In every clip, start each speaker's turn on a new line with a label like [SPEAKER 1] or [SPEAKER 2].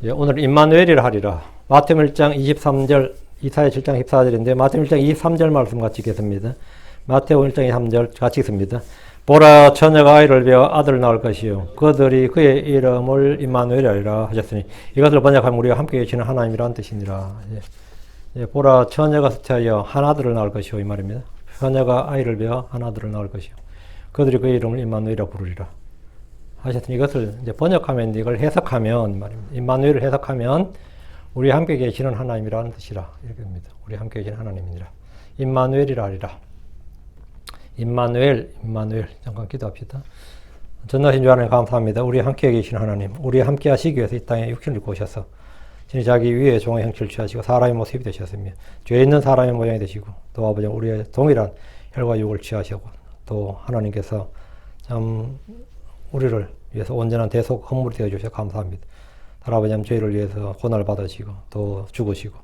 [SPEAKER 1] 예, 오늘 임마누엘이라 하리라. 마태복음 1장 23절, 이사야 7장 14절인데 마태복음 1장 23절 말씀 같이 읽겠습니다. 마태복음 1장 23절 같이 읽습니다. 보라, 처녀가 아이를 베어 아들을 낳을 것이요 그들이 그의 이름을 임마누엘이라 하셨으니 이것을 번역하면 우리가 함께 계시는 하나님이라는 뜻이니라. 예, 보라, 처녀가 숫하여 한 아들을 낳을 것이요 이 말입니다. 처녀가 아이를 베어 한 아들을 낳을 것이요 그들이 그의 이름을 임마누엘이라 부르리라 하셨으니 이것을 이제 번역하면, 이걸 해석하면 말입니다. 임마누엘을 해석하면 우리 함께 계시는 하나님이라는 뜻이라 이렇게 됩니다. 우리 함께 계시는 하나님이니라. 임마누엘이라 하리라. 임마누엘. 잠깐 기도합시다. 전능하신 주 하나님 감사합니다. 우리 함께 계시는 하나님, 우리 함께 하시기 위해서 이 땅에 육신을 입고 오셔서 진히 자기 위에 종의 형체를 취하시고 사람의 모습이 되셨으며 죄 있는 사람의 모양이 되시고 또 아버지 우리의 동일한 혈과 육을 취하시고 또 하나님께서 참 우리를 위해서 온전한 대속 헌물이 되어 주셔서 감사합니다. 할아버지 죄를 위해서 고난을 받으시고 또 죽으시고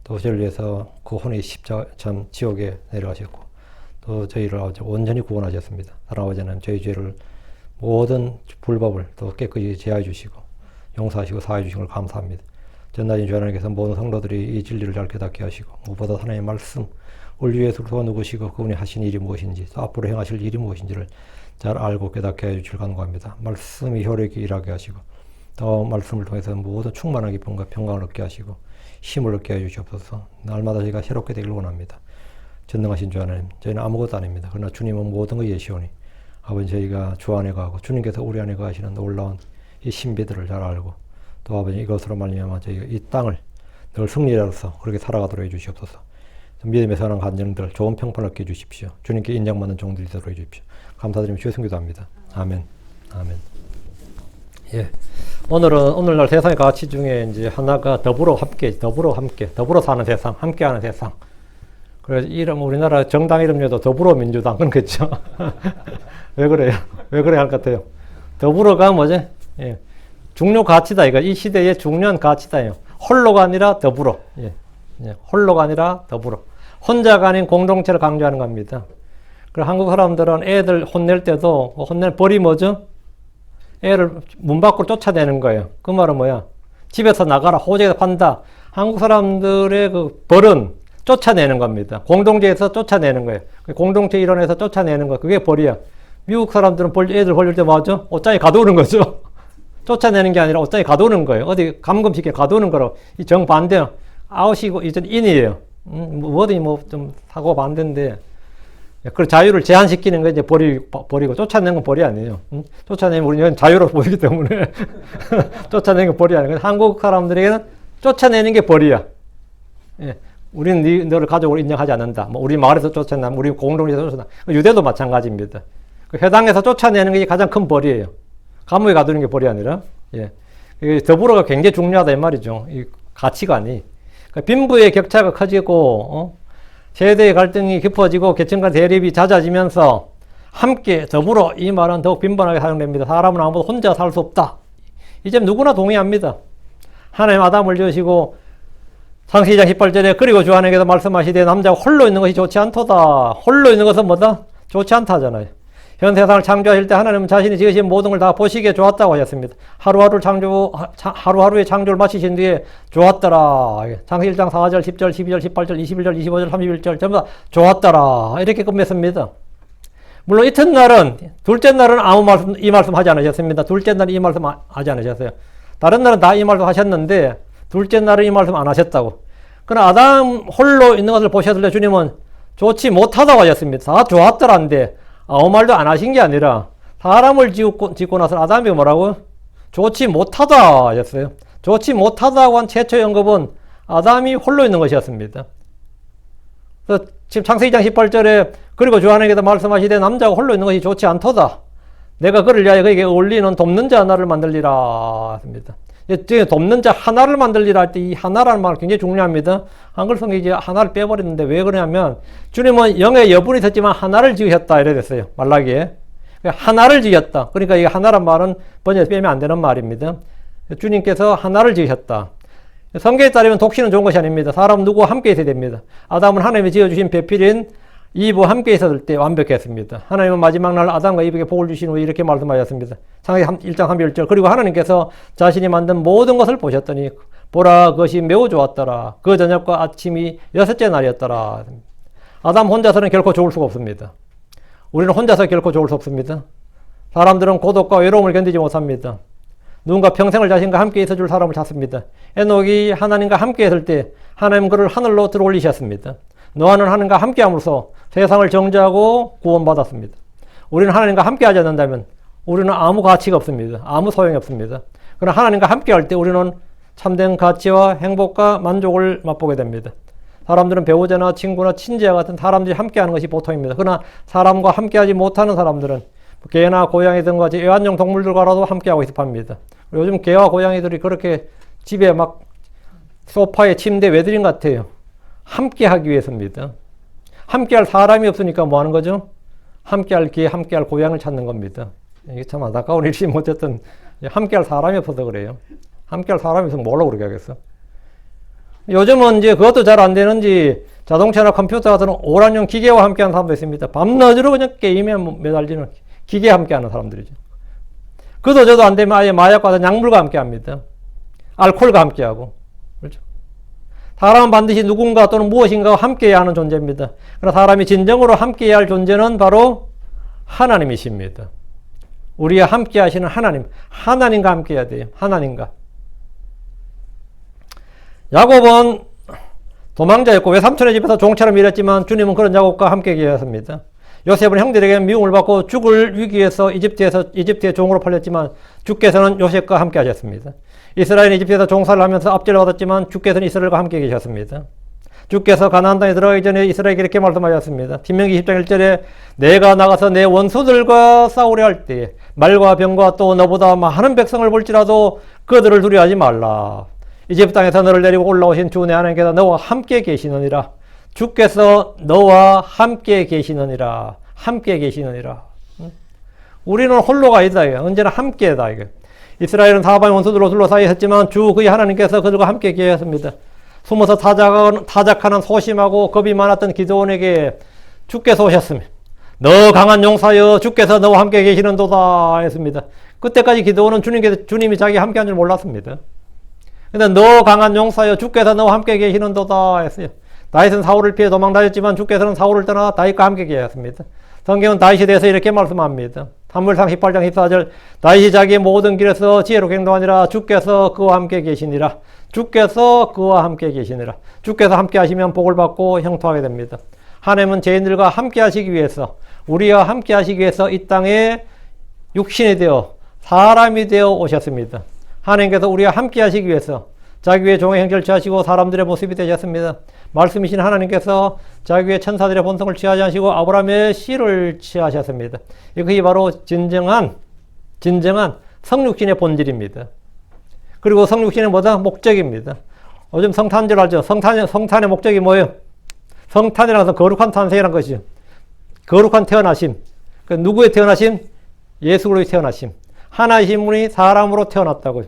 [SPEAKER 1] 또 저를 위해서 그 혼의 십자가 참 지옥에 내려가셨고 또 저희를 온전히 구원하셨습니다. 할아버지는 저희 죄를 모든 불법을 또 깨끗이 제하해 주시고 용서하시고 사해 주신 걸 감사합니다. 전나진 주 하나님께서 모든 성도들이 이 진리를 잘 깨닫게 하시고 무엇보다 하나님의 말씀 우리 위해서 누구시고 그분이 하신 일이 무엇인지 또 앞으로 행하실 일이 무엇인지를 잘 알고 깨닫게 해주실 간구합니다. 말씀이 효력이 일하게 하시고 또 말씀을 통해서 모든 충만한 기쁨과 평강을 얻게 하시고 힘을 얻게 해주시옵소서. 날마다 저희가 새롭게 되길 원합니다. 전능하신 주 하나님, 저희는 아무것도 아닙니다. 그러나 주님은 모든 걸 예시오니 아버지 저희가 주 안에 거하고 주님께서 우리 안에 거하시는 놀라운 이 신비들을 잘 알고 또 아버지 이것으로 말미암아 저희가 이 땅을 늘 승리자로서 그렇게 살아가도록 해주시옵소서. 믿음의 선한 간증들 좋은 평판을 얻게 해주십시오. 주님께 인정받는 종들이 되도록 해주십시오. 감사드리며 주의 성기도합니다. 아멘. 아멘. 예. 오늘날 세상의 가치 중에 이제 하나가 더불어 사는 세상, 함께하는 세상. 그래서 이름, 우리나라 정당 이름료도 더불어민주당, 그렇겠죠? 왜 그래요? 왜 그래야 할 것 같아요? 더불어가 뭐지? 예. 중요 가치다, 이거. 이 시대의 중요한 가치다요. 홀로가 아니라 더불어. 예. 홀로가 아니라 더불어. 혼자가 아닌 공동체를 강조하는 겁니다. 그리고 한국 사람들은 애들 혼낼 때도 혼낼 벌이 뭐죠? 애를 문 밖으로 쫓아내는 거예요. 그 말은 뭐야? 집에서 나가라, 호적에서 판다. 한국 사람들의 그 벌은 쫓아내는 겁니다. 공동체에서 쫓아내는 거예요. 공동체 일원에서 쫓아내는 거, 그게 벌이야. 미국 사람들은 애들 벌릴 때 뭐죠? 옷장에 가두는 거죠. 쫓아내는 게 아니라 옷장에 가두는 거예요. 어디 감금시켜 가두는 거라고. 이 정반대요. 아웃이고 이전 인이에요. 뭐든 좀 사고 반대인데. 그 자유를 제한시키는 거 이제 버리고 쫓아내는 건 벌이 아니에요. 쫓아내면 우리는 자유로 보이기 때문에 쫓아내는 건 벌이 아니에요. 한국 사람들에게는 쫓아내는 게 벌이야. 예. 우리는 너를 가족으로 인정하지 않는다. 뭐 우리 마을에서 쫓아낸다. 우리 공동체에서 쫓아낸다. 유대도 마찬가지입니다. 그 회당에서 쫓아내는 게 가장 큰 벌이에요. 감옥에 가두는 게 벌이 아니라. 예. 더불어가 굉장히 중요하다 이 말이죠. 이 가치관이. 그러니까 빈부의 격차가 커지고 세대의 갈등이 깊어지고 계층 간 대립이 잦아지면서 함께 더불어 이 말은 더욱 빈번하게 사용됩니다. 사람은 아무도 혼자 살 수 없다. 이제 누구나 동의합니다. 하나님 아담을 지으시고 창세기 2장 18절에 그리고 주 하나님께서 말씀하시되 남자가 홀로 있는 것이 좋지 않도다. 홀로 있는 것은 뭐다? 좋지 않다 하잖아요. 현 세상을 창조하실 때 하나님은 자신이 지으신 모든 걸 다 보시기에 좋았다고 하셨습니다. 하루하루의 창조를 마치신 뒤에 좋았더라. 창세기 1장 4절, 10절, 12절, 18절, 21절, 25절, 31절 전부 다 좋았더라. 이렇게 끝맺습니다. 물론 이튿날은, 둘째 날은 이 말씀 하지 않으셨습니다. 둘째 날은 이 말씀 하지 않으셨어요. 다른 날은 다 이 말씀 하셨는데 둘째 날은 이 말씀 안 하셨다고. 그러나 아담 홀로 있는 것을 보셨을 때 주님은 좋지 못하다고 하셨습니다. 다 좋았더란데 아무 말도 안 하신 게 아니라 사람을 짓고 나서 아담이 뭐라고? 좋지 못하다 하셨어요. 좋지 못하다고 한 최초의 언급은 아담이 홀로 있는 것이었습니다. 그래서 지금 창세기 2장 18절에 그리고 주 하나님께서 말씀하시되 남자가 홀로 있는 것이 좋지 않도다. 내가 그를 위하여 그에게 어울리는 돕는 자 하나를 만들리라 했습니다. 돕는 자 하나를 만들리라 할 때 이 하나라는 말 굉장히 중요합니다. 한글 성경이 이제 하나를 빼버렸는데 왜 그러냐면 주님은 영의 여분이 있었지만 하나를 지으셨다 이래 됐어요. 말라기에. 하나를 지으셨다. 그러니까 이 하나란 말은 번역해서 빼면 안 되는 말입니다. 주님께서 하나를 지으셨다. 성경에 따르면 독신은 좋은 것이 아닙니다. 사람은 누구와 함께 있어야 됩니다. 아담은 하나님이 지어주신 배필인 이브 함께 있었을 때 완벽했습니다. 하나님은 마지막 날 아담과 이브에게 복을 주신 후에 이렇게 말씀하셨습니다. 창세기 1장 31절. 그리고 하나님께서 자신이 만든 모든 것을 보셨더니 보라 그것이 매우 좋았더라. 그 저녁과 아침이 6째 날이었더라. 아담 혼자서는 결코 좋을 수가 없습니다. 우리는 혼자서 결코 좋을 수 없습니다. 사람들은 고독과 외로움을 견디지 못합니다. 누군가 평생을 자신과 함께 있어줄 사람을 찾습니다. 에녹이 하나님과 함께 했을 때 하나님 그를 하늘로 들어올리셨습니다. 노아는 하나님과 함께 함으로써 세상을 정죄하고 구원받았습니다. 우리는 하나님과 함께 하지 않는다면 우리는 아무 가치가 없습니다. 아무 소용이 없습니다. 그러나 하나님과 함께 할 때 우리는 참된 가치와 행복과 만족을 맛보게 됩니다. 사람들은 배우자나 친구나 친지와 같은 사람들이 함께하는 것이 보통입니다. 그러나 사람과 함께하지 못하는 사람들은 개나 고양이 등 같이 애완용 동물들과라도 함께하고 있어 합니다. 요즘 개와 고양이들이 그렇게 집에 막 소파에 침대 외드림 같아요. 함께하기 위해서입니다. 함께할 사람이 없으니까 뭐 하는 거죠? 함께할 개, 함께할 고양이를 찾는 겁니다. 이게 참 안타까운 일이지 못했던 함께할 사람이 없어서 그래요. 함께할 사람이 있으면 뭐라고 그렇게 하겠어? 요즘은 이제 그것도 잘 안 되는지 자동차나 컴퓨터 같은 오란용 기계와 함께하는 사람도 있습니다. 밤낮으로 그냥 게임에 매달리는 기계와 함께하는 사람들이죠. 그도 저도 안 되면 아예 마약과 같은 약물과 함께합니다. 알코올과 함께하고. 그렇죠? 사람은 반드시 누군가 또는 무엇인가와 함께해야 하는 존재입니다. 그러나 사람이 진정으로 함께해야 할 존재는 바로 하나님이십니다. 우리와 함께 하시는 하나님, 하나님과 함께해야 돼요. 하나님과. 야곱은 도망자였고 외삼촌의 집에서 종처럼 일했지만 주님은 그런 야곱과 함께 계셨습니다. 요셉은 형들에게 미움을 받고 죽을 위기에서 이집트의 종으로 팔렸지만 주께서는 요셉과 함께 하셨습니다. 이스라엘은 이집트에서 종살을 하면서 압제를 받았지만 주께서는 이스라엘과 함께 계셨습니다. 주께서 가나안 땅에 들어가기 전에 이스라엘에게 이렇게 말씀하셨습니다. 신명기 10장 1절에 내가 나가서 내 원수들과 싸우려 할 때에 말과 병과 또 너보다 많은 백성을 볼지라도 그들을 두려워하지 말라. 이집트 땅에서 너를 데리고 올라오신 주 내 하나님께서 너와 함께 계시느니라. 주께서 너와 함께 계시느니라. 함께 계시느니라. 우리는 홀로가 아니다. 언제나 함께다. 이스라엘은 사방의 원수들로 둘러싸여 있었지만 주 그의 하나님께서 그들과 함께 계셨습니다. 숨어서 타작하는 소심하고 겁이 많았던 기드온에게 주께서 오셨으며 너 강한 용사여 주께서 너와 함께 계시는도다 했습니다. 그때까지 기드온은 주님이 자기 함께 한 줄 몰랐습니다. 근데 너 강한 용사여 주께서 너와 함께 계시는도다 했어요. 다윗은 사울을 피해 도망다녔지만 주께서는 사울을 떠나 다윗과 함께 계셨습니다. 성경은 다윗에 대해서 이렇게 말씀합니다. 사무엘상 18장 14절 다윗이 자기의 모든 길에서 지혜롭게 행동하니라 주께서 그와 함께 계시니라. 주께서 그와 함께 계시니라. 주께서 함께 하시면 복을 받고 형통하게 됩니다. 하나님은 죄인들과 함께 하시기 위해서 우리와 함께 하시기 위해서 이 땅에 육신이 되어 사람이 되어 오셨습니다. 하나님께서 우리와 함께 하시기 위해서 자기 위에 종의 형체를 취하시고 사람들의 모습이 되셨습니다. 말씀이신 하나님께서 자기 위에 천사들의 본성을 취하지 않으시고 아브라함의 씨를 취하셨습니다. 이것이 바로 진정한 성육신의 본질입니다. 그리고 성육신은 뭐다? 목적입니다. 요즘 성탄절 알죠? 성탄의 목적이 뭐예요? 성탄이라는 것은 거룩한 탄생이라는 것이죠. 거룩한 태어나심. 그러니까 누구의 태어나심? 예수 그리스도의 태어나심. 하나이신 분이 사람으로 태어났다고요.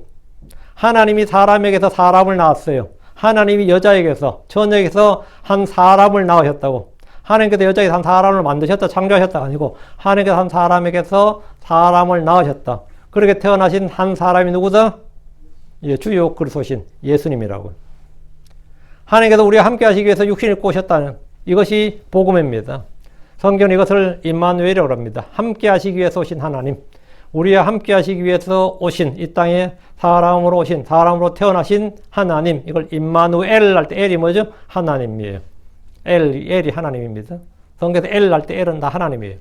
[SPEAKER 1] 하나님이 사람에게서 사람을 낳았어요. 하나님이 여자에게서 처녀에게서 한 사람을 낳으셨다고. 하나님께서 여자에게서 한 사람을 만드셨다, 창조하셨다가 아니고 하나님께서 한 사람에게서 사람을 낳으셨다. 그렇게 태어나신 한 사람이 누구다? 주요 그리스도신 예수님이라고. 하나님께서 우리와 함께 하시기 위해서 육신을 입고 오셨다는 이것이 복음입니다. 성경은 이것을 임마누엘이라고 합니다. 함께 하시기 위해서 오신 하나님. 우리와 함께 하시기 위해서 오신 이 땅에 사람으로 오신 사람으로 태어나신 하나님. 이걸 임마누엘 할 때 엘이 뭐죠? 하나님이에요. 엘이 하나님입니다. 성경에서 엘 할 때 엘은 다 하나님이에요.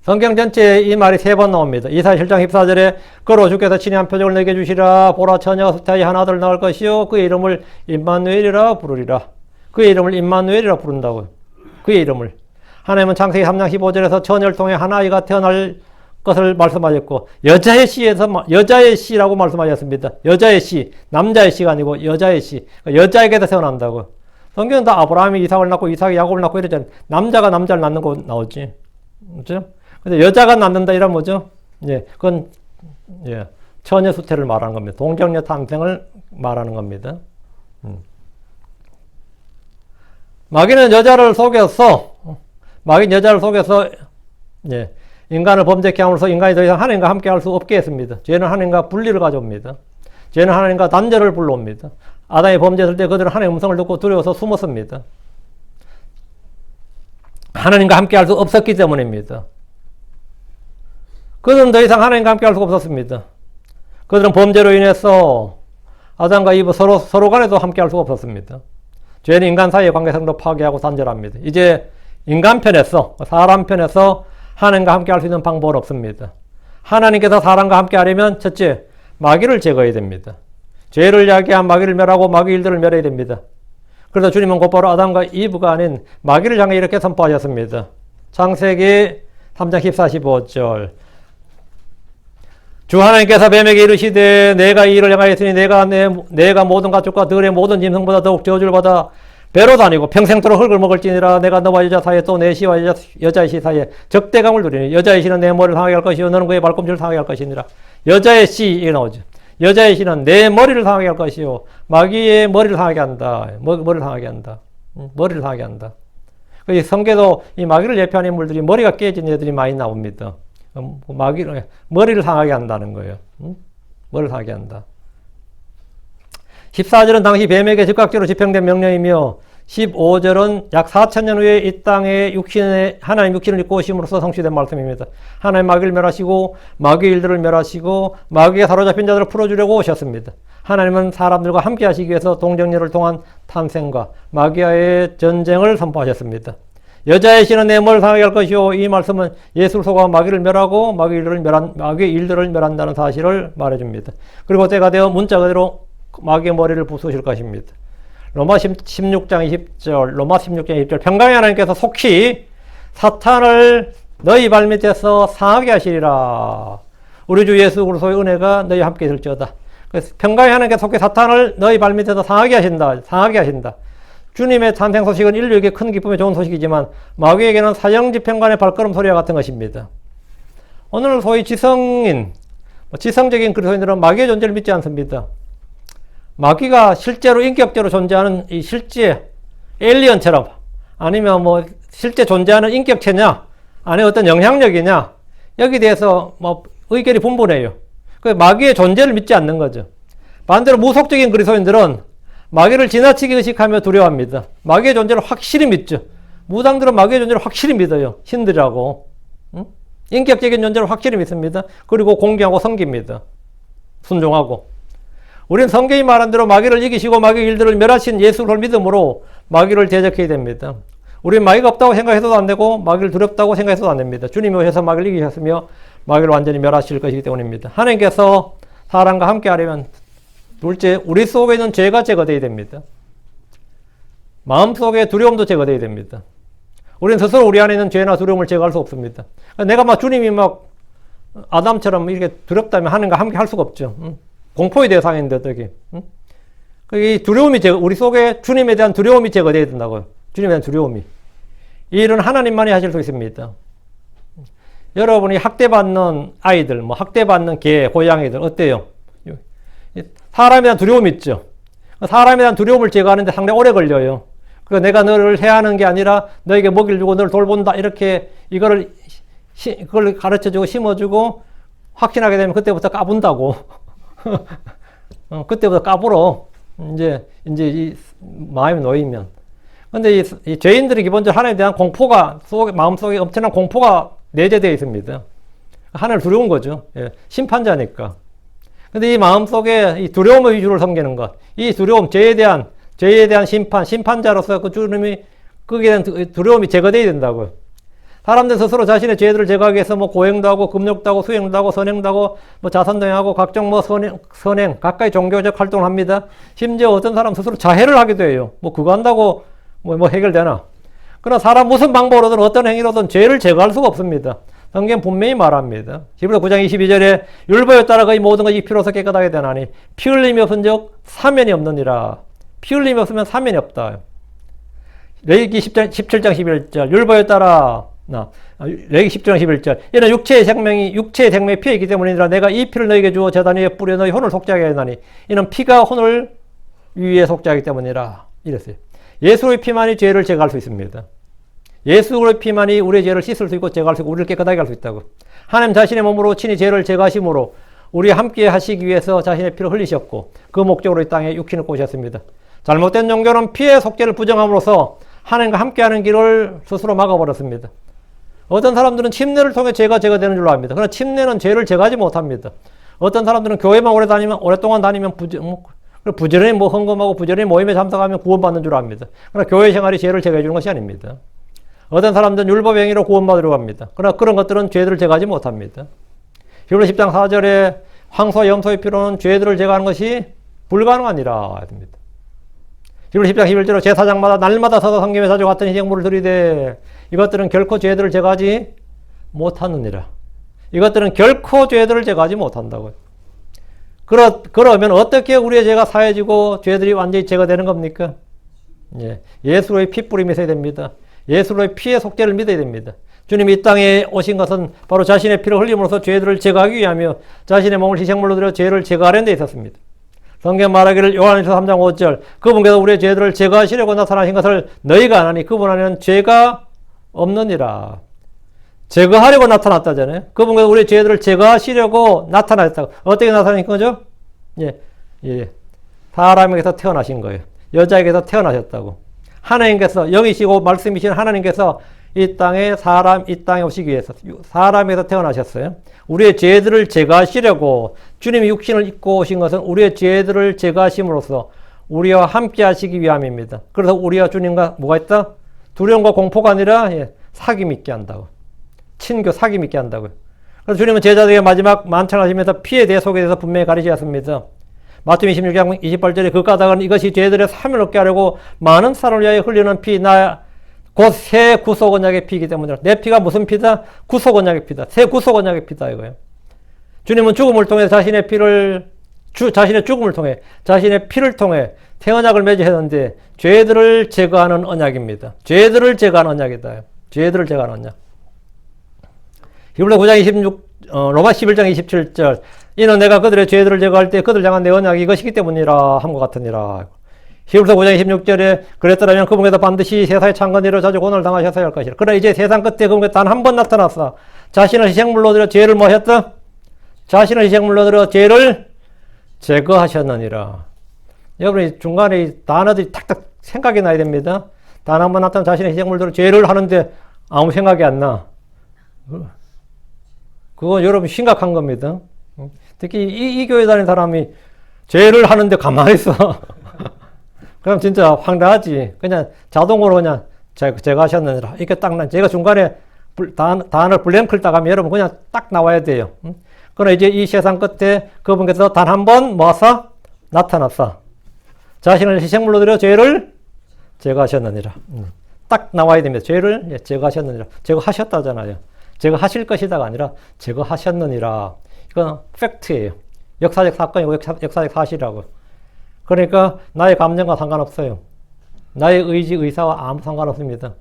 [SPEAKER 1] 성경 전체에 이 말이 3번 나옵니다. 이사야 7장 14절에 그로 주께서 친히 한 표적을 내게 주시라. 보라 처녀가 수태하여 한 아들을 낳을 것이요 그의 이름을 임마누엘이라 부르리라. 그의 이름을 임마누엘이라 부른다고요. 그의 이름을. 하나님은 창세기 3장 15절에서 처녀를 통해 한 아이가 태어날 것을 말씀하셨고 여자의 씨라고 말씀하셨습니다. 여자의 씨, 남자의 씨가 아니고 여자의 씨. 여자에게서 태어난다고. 성경은 다 아브라함이 이삭을 낳고 이삭이 야곱을 낳고 이러잖아요. 남자가 남자를 낳는 거 나오지. 그렇죠? 근데 여자가 낳는다 이란 뭐죠? 그건 처녀 수태를 말하는 겁니다. 동정녀 탄생을 말하는 겁니다. 마귀는 여자를 속여서 예, 인간을 범죄케 함으로써 인간이 더 이상 하나님과 함께 할 수 없게 했습니다. 죄는 하나님과 분리를 가져옵니다. 죄는 하나님과 단절을 불러옵니다. 아담이 범죄했을 때 그들은 하나님의 음성을 듣고 두려워서 숨었습니다. 하나님과 함께 할 수 없었기 때문입니다. 그들은 더 이상 하나님과 함께 할 수가 없었습니다. 그들은 범죄로 인해서 아담과 이브 서로 간에도 함께 할 수가 없었습니다. 죄는 인간 사이의 관계성도 파괴하고 단절합니다. 이제 인간 편에서, 사람 편에서 하나님과 함께 할 수 있는 방법은 없습니다. 하나님께서 사람과 함께 하려면 첫째, 마귀를 제거해야 됩니다. 죄를 야기한 마귀를 멸하고 마귀 일들을 멸해야 됩니다. 그래서 주님은 곧바로 아담과 이브가 아닌 마귀를 향해 이렇게 선포하셨습니다. 창세기 3장 14, 15절. 주 하나님께서 뱀에게 이르시되 내가 이 일을 행하였으니 내가 모든 가축과 들의 모든 짐승보다 더욱 저주를 받아 배로 다니고 평생토록 흙을 먹을지니라. 내가 너와 여자 사이에 또 내 씨와 여자의 씨 사이에 적대감을 두리니 여자의 씨는 내 머리를 상하게 할 것이요 너는 그의 발꿈치를 상하게 할 것이니라. 여자의 씨 이게 나오죠. 여자의 씨는 내 머리를 상하게 할 것이요 마귀의 머리를 상하게 한다. 머리를 상하게 한다. 머리를 상하게 한다. 성경에도 이 마귀를 예표하는 인물들이 머리가 깨진 애들이 많이 나옵니다. 머리를 상하게 한다는 거예요. 머리를 상하게 한다. 14절은 당시 뱀에게 즉각적으로 집행된 명령이며 15절은 약 4,000년 후에 이 땅에 하나님 육신을 입고 오심으로써 성취된 말씀입니다. 하나님 마귀를 멸하시고 마귀의 일들을 멸하시고 마귀에 사로잡힌 자들을 풀어주려고 오셨습니다. 하나님은 사람들과 함께 하시기 위해서 동정녀를 통한 탄생과 마귀와의 전쟁을 선포하셨습니다. 여자의 씨는 내 머리를 상하게 할 것이요. 이 말씀은 예수를 속아 마귀를 멸하고 마귀의 일들을 멸한다는 사실을 말해줍니다. 그리고 때가 되어 문자 그대로 마귀의 머리를 부수실 것입니다. 로마 16장 20절 평강의 하나님께서 속히 사탄을 너희 발밑에서 상하게 하시리라. 우리 주 예수 그리스도의 은혜가 너희와 함께 있을지어다. 그래서 평강의 하나님께서 속히 사탄을 너희 발밑에서 상하게 하신다. 주님의 탄생 소식은 인류에게 큰 기쁨의 좋은 소식이지만 마귀에게는 사형집행관의 발걸음 소리와 같은 것입니다. 오늘 소위 지성적인 그리스도인들은 마귀의 존재를 믿지 않습니다. 마귀가 실제로 인격적으로 존재하는 이 실제 에일리언처럼 아니면 실제 존재하는 인격체냐 아니면 어떤 영향력이냐 여기에 대해서 의견이 분분해요. 그 마귀의 존재를 믿지 않는 거죠. 반대로 무속적인 그리스도인들은 마귀를 지나치게 의식하며 두려워합니다. 마귀의 존재를 확실히 믿죠. 무당들은 마귀의 존재를 확실히 믿어요. 신들이라고. 인격적인 존재를 확실히 믿습니다. 그리고 공경하고 섬깁니다. 순종하고. 우리는 성경이 말한 대로 마귀를 이기시고 마귀의 일들을 멸하신 예수를 믿음으로 마귀를 대적해야 됩니다. 우리는 마귀가 없다고 생각해서도 안 되고 마귀를 두렵다고 생각해서도 안 됩니다. 주님이 오셔서 마귀를 이기셨으며 마귀를 완전히 멸하실 것이기 때문입니다. 하나님께서 사람과 함께 하려면 둘째, 우리 속에 있는 죄가 제거되어야 됩니다. 마음속에 두려움도 제거되어야 됩니다. 우리는 스스로 우리 안에 있는 죄나 두려움을 제거할 수 없습니다. 내가 주님이 아담처럼 이렇게 두렵다면 하나님과 함께 할 수가 없죠. 공포의 대상인데 어떻게? 이 두려움이 우리 속에 주님에 대한 두려움이 제거되어야 된다고요. 주님에 대한 두려움이. 이 일은 하나님만이 하실 수 있습니다. 여러분이 학대받는 아이들, 학대받는 개, 고양이들 어때요? 사람에 대한 두려움이 있죠. 사람에 대한 두려움을 제거하는데 상당히 오래 걸려요. 그러니까 내가 너를 해하는 게 아니라 너에게 먹이를 주고 너를 돌본다. 이렇게 그걸 가르쳐주고 심어주고 확신하게 되면 그때부터 까분다고. 그때부터 까불어. 이제 이 마음이 놓이면. 근데 이 죄인들이 기본적으로 하나님에 대한 공포가 마음속에 엄청난 공포가 내재되어 있습니다. 하나님을 두려운 거죠. 예, 심판자니까. 근데 이 마음속에 이 두려움의 위주를 섬기는 것, 이 두려움, 죄에 대한 심판자로서 그 주님이 거기에 대한 두려움이 제거되어야 된다고요. 사람들 스스로 자신의 죄들을 제거하기 위해서 고행도 하고, 금욕도 하고, 수행도 하고, 선행도 하고, 자선도 하고, 각종 선행, 가까이 종교적 활동을 합니다. 심지어 어떤 사람 스스로 자해를 하기도 해요. 그거 한다고 해결되나? 그러나 사람 무슨 방법으로든 어떤 행위로든 죄를 제거할 수가 없습니다. 성경 분명히 말합니다. 히브리서 9장 22절에 율법에 따라 거의 모든 것이 피로서 깨끗하게 되나니 피 흘림이 없은즉 사면이 없느니라. 피 흘림이 없으면 사면이 없다. 레위기 17장 11절 율법에 따라 레위기 10장 11절 이는 육체의 생명이 피에 있기 때문이니라. 내가 이 피를 너에게 주어 제단 위에 뿌려 너희 혼을 속죄하게 하나니 이는 피가 혼을 위에 속죄하기 때문이라. 이랬어요. 예수의 피만이 죄를 제거할 수 있습니다. 예수의 피만이 우리의 죄를 씻을 수 있고 제거할 수 있고 우리를 깨끗하게 할 수 있다고. 하나님 자신의 몸으로 친히 죄를 제거하심으로 우리와 함께 하시기 위해서 자신의 피를 흘리셨고 그 목적으로 이 땅에 육신을 꼬셨습니다. 잘못된 종교는 피의 속죄를 부정함으로써 하나님과 함께하는 길을 스스로 막아버렸습니다. 어떤 사람들은 침례를 통해 죄가 제거되는 줄로 압니다. 그러나 침례는 죄를 제거하지 못합니다. 어떤 사람들은 교회만 오랫동안 다니면 부지런히 헌금하고 부지런히 모임에 참석하면 구원받는 줄 압니다. 그러나 교회 생활이 죄를 제거해 주는 것이 아닙니다. 어떤 사람들은 율법 행위로 구원받으려고 합니다. 그러나 그런 것들은 죄들을 제거하지 못합니다. 히브리 10장 4절에 황소와 염소의 피로는 죄들을 제거하는 것이 불가능하니라 합니다. 히브리 10장 11절로 제사장마다 날마다 서서 성경에 자주 같은 희생물을 드리되 이것들은 결코 죄들을 제거하지 못하느니라. 이것들은 결코 죄들을 제거하지 못한다고요. 그러면 어떻게 우리의 죄가 사해지고 죄들이 완전히 제거되는 겁니까? 예수로의 핏뿌림이 있어야 됩니다. 예수로의 피의 속죄를 믿어야 됩니다. 주님이 이 땅에 오신 것은 바로 자신의 피를 흘림으로써 죄들을 제거하기 위하며 자신의 몸을 희생물로 드려 죄를 제거하는 데 있었습니다. 성경 말하기를 요한일서 3장 5절 그분께서 우리의 죄들을 제거하시려고 나타나신 것을 너희가 안 하니 그분 안에는 죄가 없느니라. 제거하려고 나타났다잖아요. 그분께서 우리의 죄들을 제거하시려고 나타나셨다고. 어떻게 나타나신 거죠? 사람에게서 태어나신 거예요. 여자에게서 태어나셨다고. 하나님께서 영이시고 말씀이신 하나님께서 이 땅에 오시기 위해서 사람에서 태어나셨어요. 우리의 죄들을 제거하시려고 주님이 육신을 입고 오신 것은 우리의 죄들을 제거하심으로써 우리와 함께 하시기 위함입니다. 그래서 우리와 주님과 뭐가 있다? 두려움과 공포가 아니라 사귐 있게 한다고. 친교 사귐 있게 한다고요. 그래서 주님은 제자들에게 마지막 만찬하시면서 피에 대해 소개해서 분명히 가르치셨습니다. 마태복음 26장 28절에 그 까닭은 이것이 죄들의 사함을 얻게 하려고 많은 사람을 위하여 흘리는 피 곧 새 구속 언약의 피이기 때문이다. 내 피가 무슨 피다? 구속 언약의 피다. 새 구속 언약의 피다 이거예요. 주님은 죽음을 통해 자신의 죽음을 통해 자신의 피를 통해 새 언약을 맺으셨는데 죄들을 제거하는 언약입니다. 죄들을 제거하는 언약이다. 죄들을 제거하는 언약. 히브리 9장 로마 11장 27절 이는 내가 그들의 죄들을 제거할 때 그들 향한 내 언약이 이것이기 때문이라 함과 같으니라. 히브리서 9장 26절에 그랬더라면 그분께서 반드시 세상의 창건이로 자주 고난을 당하셨어야 할 것이라. 그러나 이제 세상 끝에 그분께서 단 한 번 나타났어. 자신을 희생물로 들여 죄를 뭐 하셨다? 자신을 희생물로 들여 죄를 제거하셨느니라. 여러분이 중간에 이 단어들이 탁탁 생각이 나야 됩니다. 단 한 번 나타난 자신의 희생물로 들여 죄를 하는데 아무 생각이 안 나. 그건 여러분 심각한 겁니다. 특히 이 교회 다니는 사람이 죄를 하는데 가만히 있어. 그럼 진짜 황당하지. 그냥 자동으로 그냥 제가 하셨느니라. 이렇게 딱, 제가 중간에 단어를 블랭크를 따가면 여러분 그냥 딱 나와야 돼요. 그러나 이제 이 세상 끝에 그분께서 단 한 번 모아서 나타났어. 자신을 희생물로 드려 죄를 제거하셨느니라. 딱 나와야 됩니다. 죄를 제거하셨느니라. 제거하셨다잖아요. 제거하실 것이다가 아니라 제거하셨느니라. 이건 팩트예요. 역사적 사건이고 역사적 사실이라고. 그러니까 나의 감정과 상관없어요. 나의 의지, 의사와 아무 상관없습니다.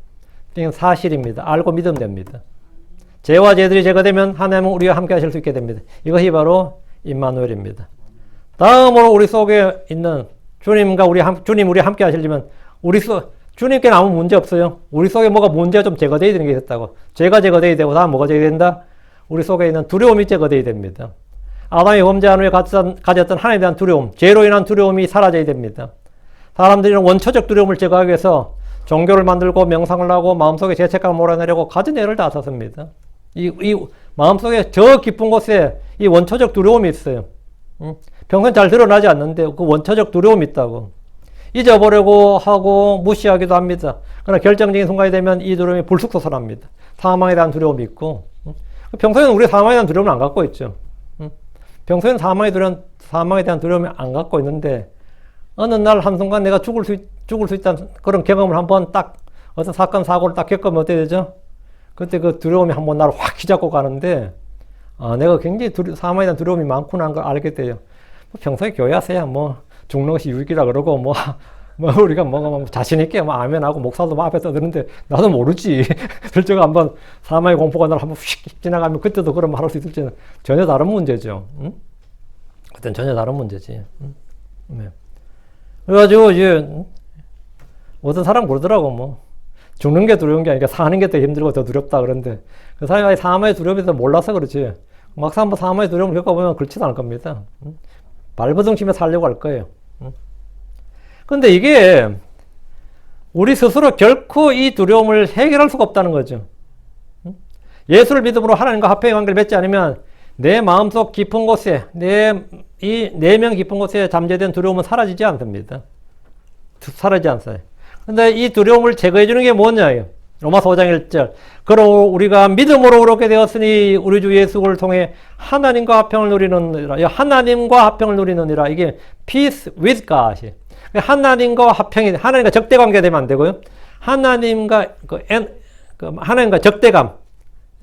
[SPEAKER 1] 이건 사실입니다. 알고 믿으면 됩니다. 죄와 죄들이 제거되면 하나님은 우리와 함께 하실 수 있게 됩니다. 이것이 바로 임마누엘입니다. 다음으로 우리 속에 있는 주님 우리 함께 하시려면 주님께는 아무 문제 없어요. 우리 속에 뭐가 문제가 좀 제거되어야 되는 게 있었다고. 죄가 제거되어야 되고 다음 뭐가 제거된다? 우리 속에 있는 두려움이 제거되어야 됩니다. 아담이 범죄한 후에 가졌던 하나님에 대한 두려움, 죄로 인한 두려움이 사라져야 됩니다. 사람들이 원초적 두려움을 제거하기 위해서 종교를 만들고 명상을 하고 마음속에 죄책감을 몰아내려고 가진 애를 다 썼습니다. 이 마음속에 저 깊은 곳에 이 원초적 두려움이 있어요. 평소엔 잘 드러나지 않는데 그 원초적 두려움이 있다고. 잊어보려고 하고 무시하기도 합니다. 그러나 결정적인 순간이 되면 이 두려움이 불쑥 솟아납니다. 사망에 대한 두려움이 있고. 평소에는 우리 사망에 대한 두려움을 안 갖고 있죠. 평소에는 사망에 대한 두려움을 안 갖고 있는데 어느 날 한순간 내가 죽을 수 있다는 그런 경험을 한번 딱 어떤 사건 사고를 딱 겪으면 어떻게 되죠? 그때 그 두려움이 한번 나를 확 휘잡고 가는데 내가 굉장히 사망에 대한 두려움이 많구나 하는 걸 알게 돼요. 평소에 교회 하세요. 죽는 것이 유익이라 그러고 우리가 자신 있게 아멘하고 목사도 앞에 떠드는데 나도 모르지. 실제로 한번 사망의 공포가 나를 한번 휙 지나가면 그때도 그러면 할 수 있을지는 전혀 다른 문제죠. 그때는 전혀 다른 문제지. 네. 그래가지고 이제 어떤 사람 그러더라고, 뭐. 죽는 게 두려운 게 아니라 사는 게 더 힘들고 더 두렵다 그런데 그 사람이 사망의 두려움에 대해서 몰라서 그렇지. 막상 한번 사망의 두려움을 겪어보면 그렇지도 않을 겁니다. 발버둥 치며 살려고 할 거예요. 근데 이게 우리 스스로 결코 이 두려움을 해결할 수가 없다는 거죠. 예수를 믿음으로 하나님과 화평의 관계를 맺지 않으면 내 마음속 깊은 곳에, 이 내면 깊은 곳에 잠재된 두려움은 사라지지 않습니다. 사라지지 않아요. 근데 이 두려움을 제거해 주는 게 뭐냐요? 로마서 5장 1절. 그러므로 우리가 믿음으로 그렇게 되었으니 우리 주 예수를 통해 하나님과 화평을 누리느니라. 하나님과 화평을 누리느니라. 이게 peace with God. 하나님과 화평이, 하나님과 적대 관계가 되면 안 되고요. 하나님과 하나님과 적대감.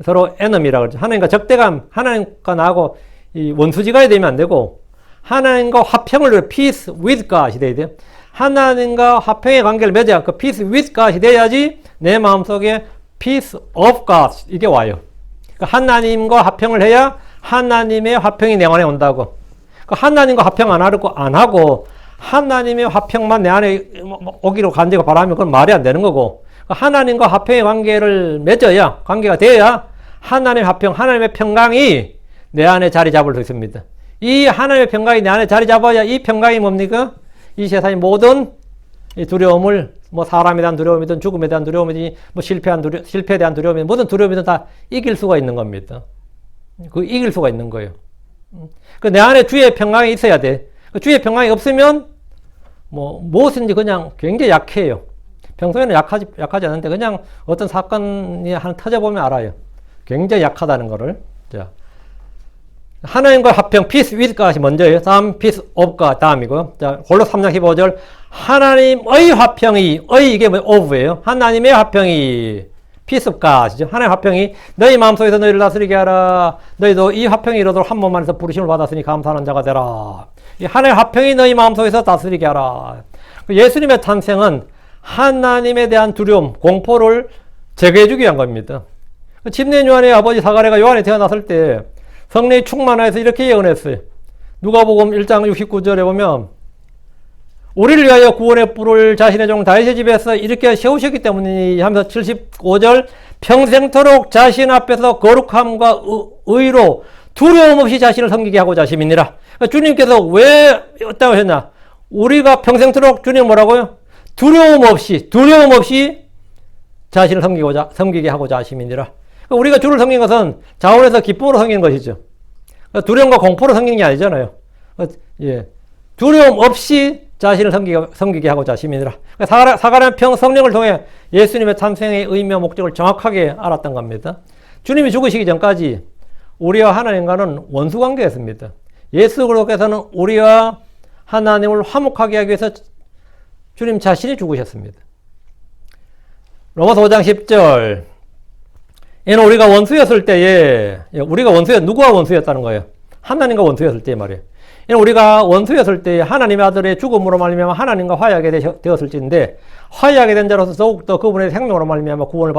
[SPEAKER 1] 서로 enemy라고 그러죠. 하나님과 적대감, 하나님과 나하고 이 원수지간이 되면 안 되고, 하나님과 화평을 누려 peace with God이 돼야 돼요. 하나님과 화평의 관계를 맺어야 그 peace with God이 돼야지 내 마음속에 peace of God 이게 와요. 그러니까 하나님과 화평을 해야 하나님의 화평이 내 안에 온다고. 그 하나님과 화평 안 하고 하나님의 화평만 내 안에 오기로 간절히 바라면 그건 말이 안 되는 거고, 하나님과 화평의 관계를 맺어야, 관계가 되어야 하나님의 화평, 하나님의 평강이 내 안에 자리 잡을 수 있습니다. 이 하나님의 평강이 내 안에 자리 잡아야 이 평강이 뭡니까? 이 세상의 모든 두려움을, 뭐 사람에 대한 두려움이든 죽음에 대한 두려움이든 뭐 실패에 대한 두려움이든 모든 두려움이든 다 이길 수가 있는 겁니다. 그 이길 수가 있는 거예요. 그 내 안에 주의 평강이 있어야 돼. 그 주의 평강이 없으면 뭐 무엇인지 그냥 굉장히 약해요. 평소에는 약하지 않은데 그냥 어떤 사건이 하나 터져보면 알아요. 굉장히 약하다는 거를. 자, 하나님과 화평, peace with God이 먼저예요. 다음 peace of God 다음이고요. 자, 골로새 3장 15절. 하나님의 화평이, 이게 뭐 of예요. 하나님의 화평이, peace of God이죠. 하나님의 화평이 너희 마음속에서 너희를 다스리게 하라. 너희도 이 화평이 이르도록 한 몸만에서 부르심을 받았으니 감사하는 자가 되라. 이 하나님의 화평이 너희 마음속에서 다스리게 하라. 예수님의 탄생은 하나님에 대한 두려움, 공포를 제거해주기 위한 겁니다. 침례 요한의 아버지 사가랴가 요한이 태어났을 때 성령이 충만하여서 이렇게 예언했어요. 누가복음 1장 69절에 보면 우리를 위하여 구원의 뿔을 자신의 종 다윗의 집에서 이렇게 세우셨기 때문이니 하면서 75절 평생토록 자신 앞에서 거룩함과 의로 두려움 없이 자신을 섬기게 하고자 하심이니라. 그러니까 주님께서 왜 어떠 하셨나? 우리가 평생토록 주님 뭐라고요? 두려움 없이 자신을 섬기게 하고자 하심이니라. 그러니까 우리가 주를 섬긴 것은 자원에서 기쁨으로 섬기는 것이죠. 그러니까 두려움과 공포로 섬기는 게 아니잖아요. 예. 두려움 없이 자신을 섬기게 하고자 하심이니라. 그러니까 사가랴 평 성령을 통해 예수님의 탄생의 의미와 목적을 정확하게 알았던 겁니다. 주님이 죽으시기 전까지 우리와 하나님과는 원수 관계였습니다. 예수 그리스도께서는 우리와 하나님을 화목하게 하기 위해서 주님 자신이 죽으셨습니다. 로마서 5장 10절. 이는 우리가 원수였을 때에, 누구와 원수였다는 거예요? 하나님과 원수였을 때 말이에요. 이는 우리가 원수였을 때에 하나님의 아들의 죽음으로 말미암아 하나님과 화해하게 되었을지인데, 화해하게 된 자로서 더욱더 그분의 생명으로 말미암아 구원을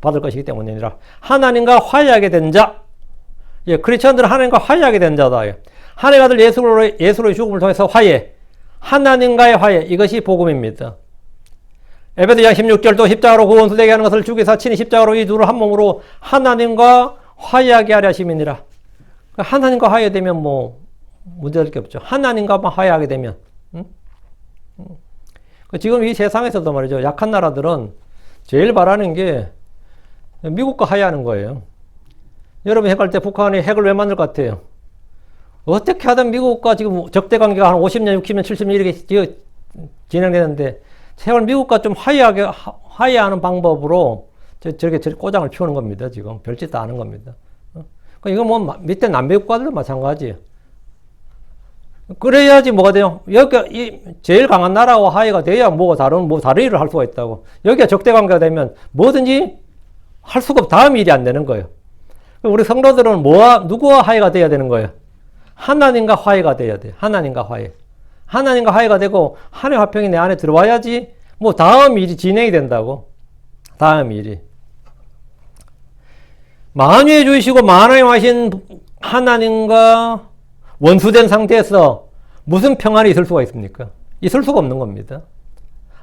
[SPEAKER 1] 받을 것이기 때문이니라. 하나님과 화해하게 된 자. 예, 크리스천들은 하나님과 화해하게 된 자다. 하나님의 아들 예수로의 죽음을 통해서 화해. 하나님과의 화해, 이것이 복음입니다. 에베소서 16절도 십자가로 그 원수 되게 하는 것을 주기사 친히 십자가로 이 둘을 한 몸으로 하나님과 화해하게 하려 하심이니라. 하나님과 화해되면 뭐 문제될 게 없죠. 하나님과만 화해하게 되면. 지금 이 세상에서도 말이죠. 약한 나라들은 제일 바라는 게 미국과 화해하는 거예요. 여러분 핵할 때 북한이 핵을 왜 만들 것 같아요? 어떻게 하든 미국과 지금 적대 관계가 한 50년, 60년, 70년 이렇게 진행되는데 세월 미국과 좀 화해하는 방법으로 저렇게 꼬장을 피우는 겁니다. 지금 별짓 다 하는 겁니다. 이거 뭐 밑에 남배국가들도 마찬가지예요. 그래야지 뭐가 돼요? 여기 제일 강한 나라와 화해가 돼야 다른 일을 할 수가 있다고. 여기가 적대 관계가 되면 뭐든지 할 수가 없고 다음 일이 안 되는 거예요. 우리 성도들은 누구와 화해가 돼야 되는 거예요? 하나님과 화해가 돼야 돼요. 하나님과 화해가 되고 하나님의 화평이 내 안에 들어와야지 뭐 다음 일이 진행이 된다고. 다음 일이. 만유해 주시고 만왕하신 하나님과 원수된 상태에서 무슨 평안이 있을 수가 있습니까? 있을 수가 없는 겁니다.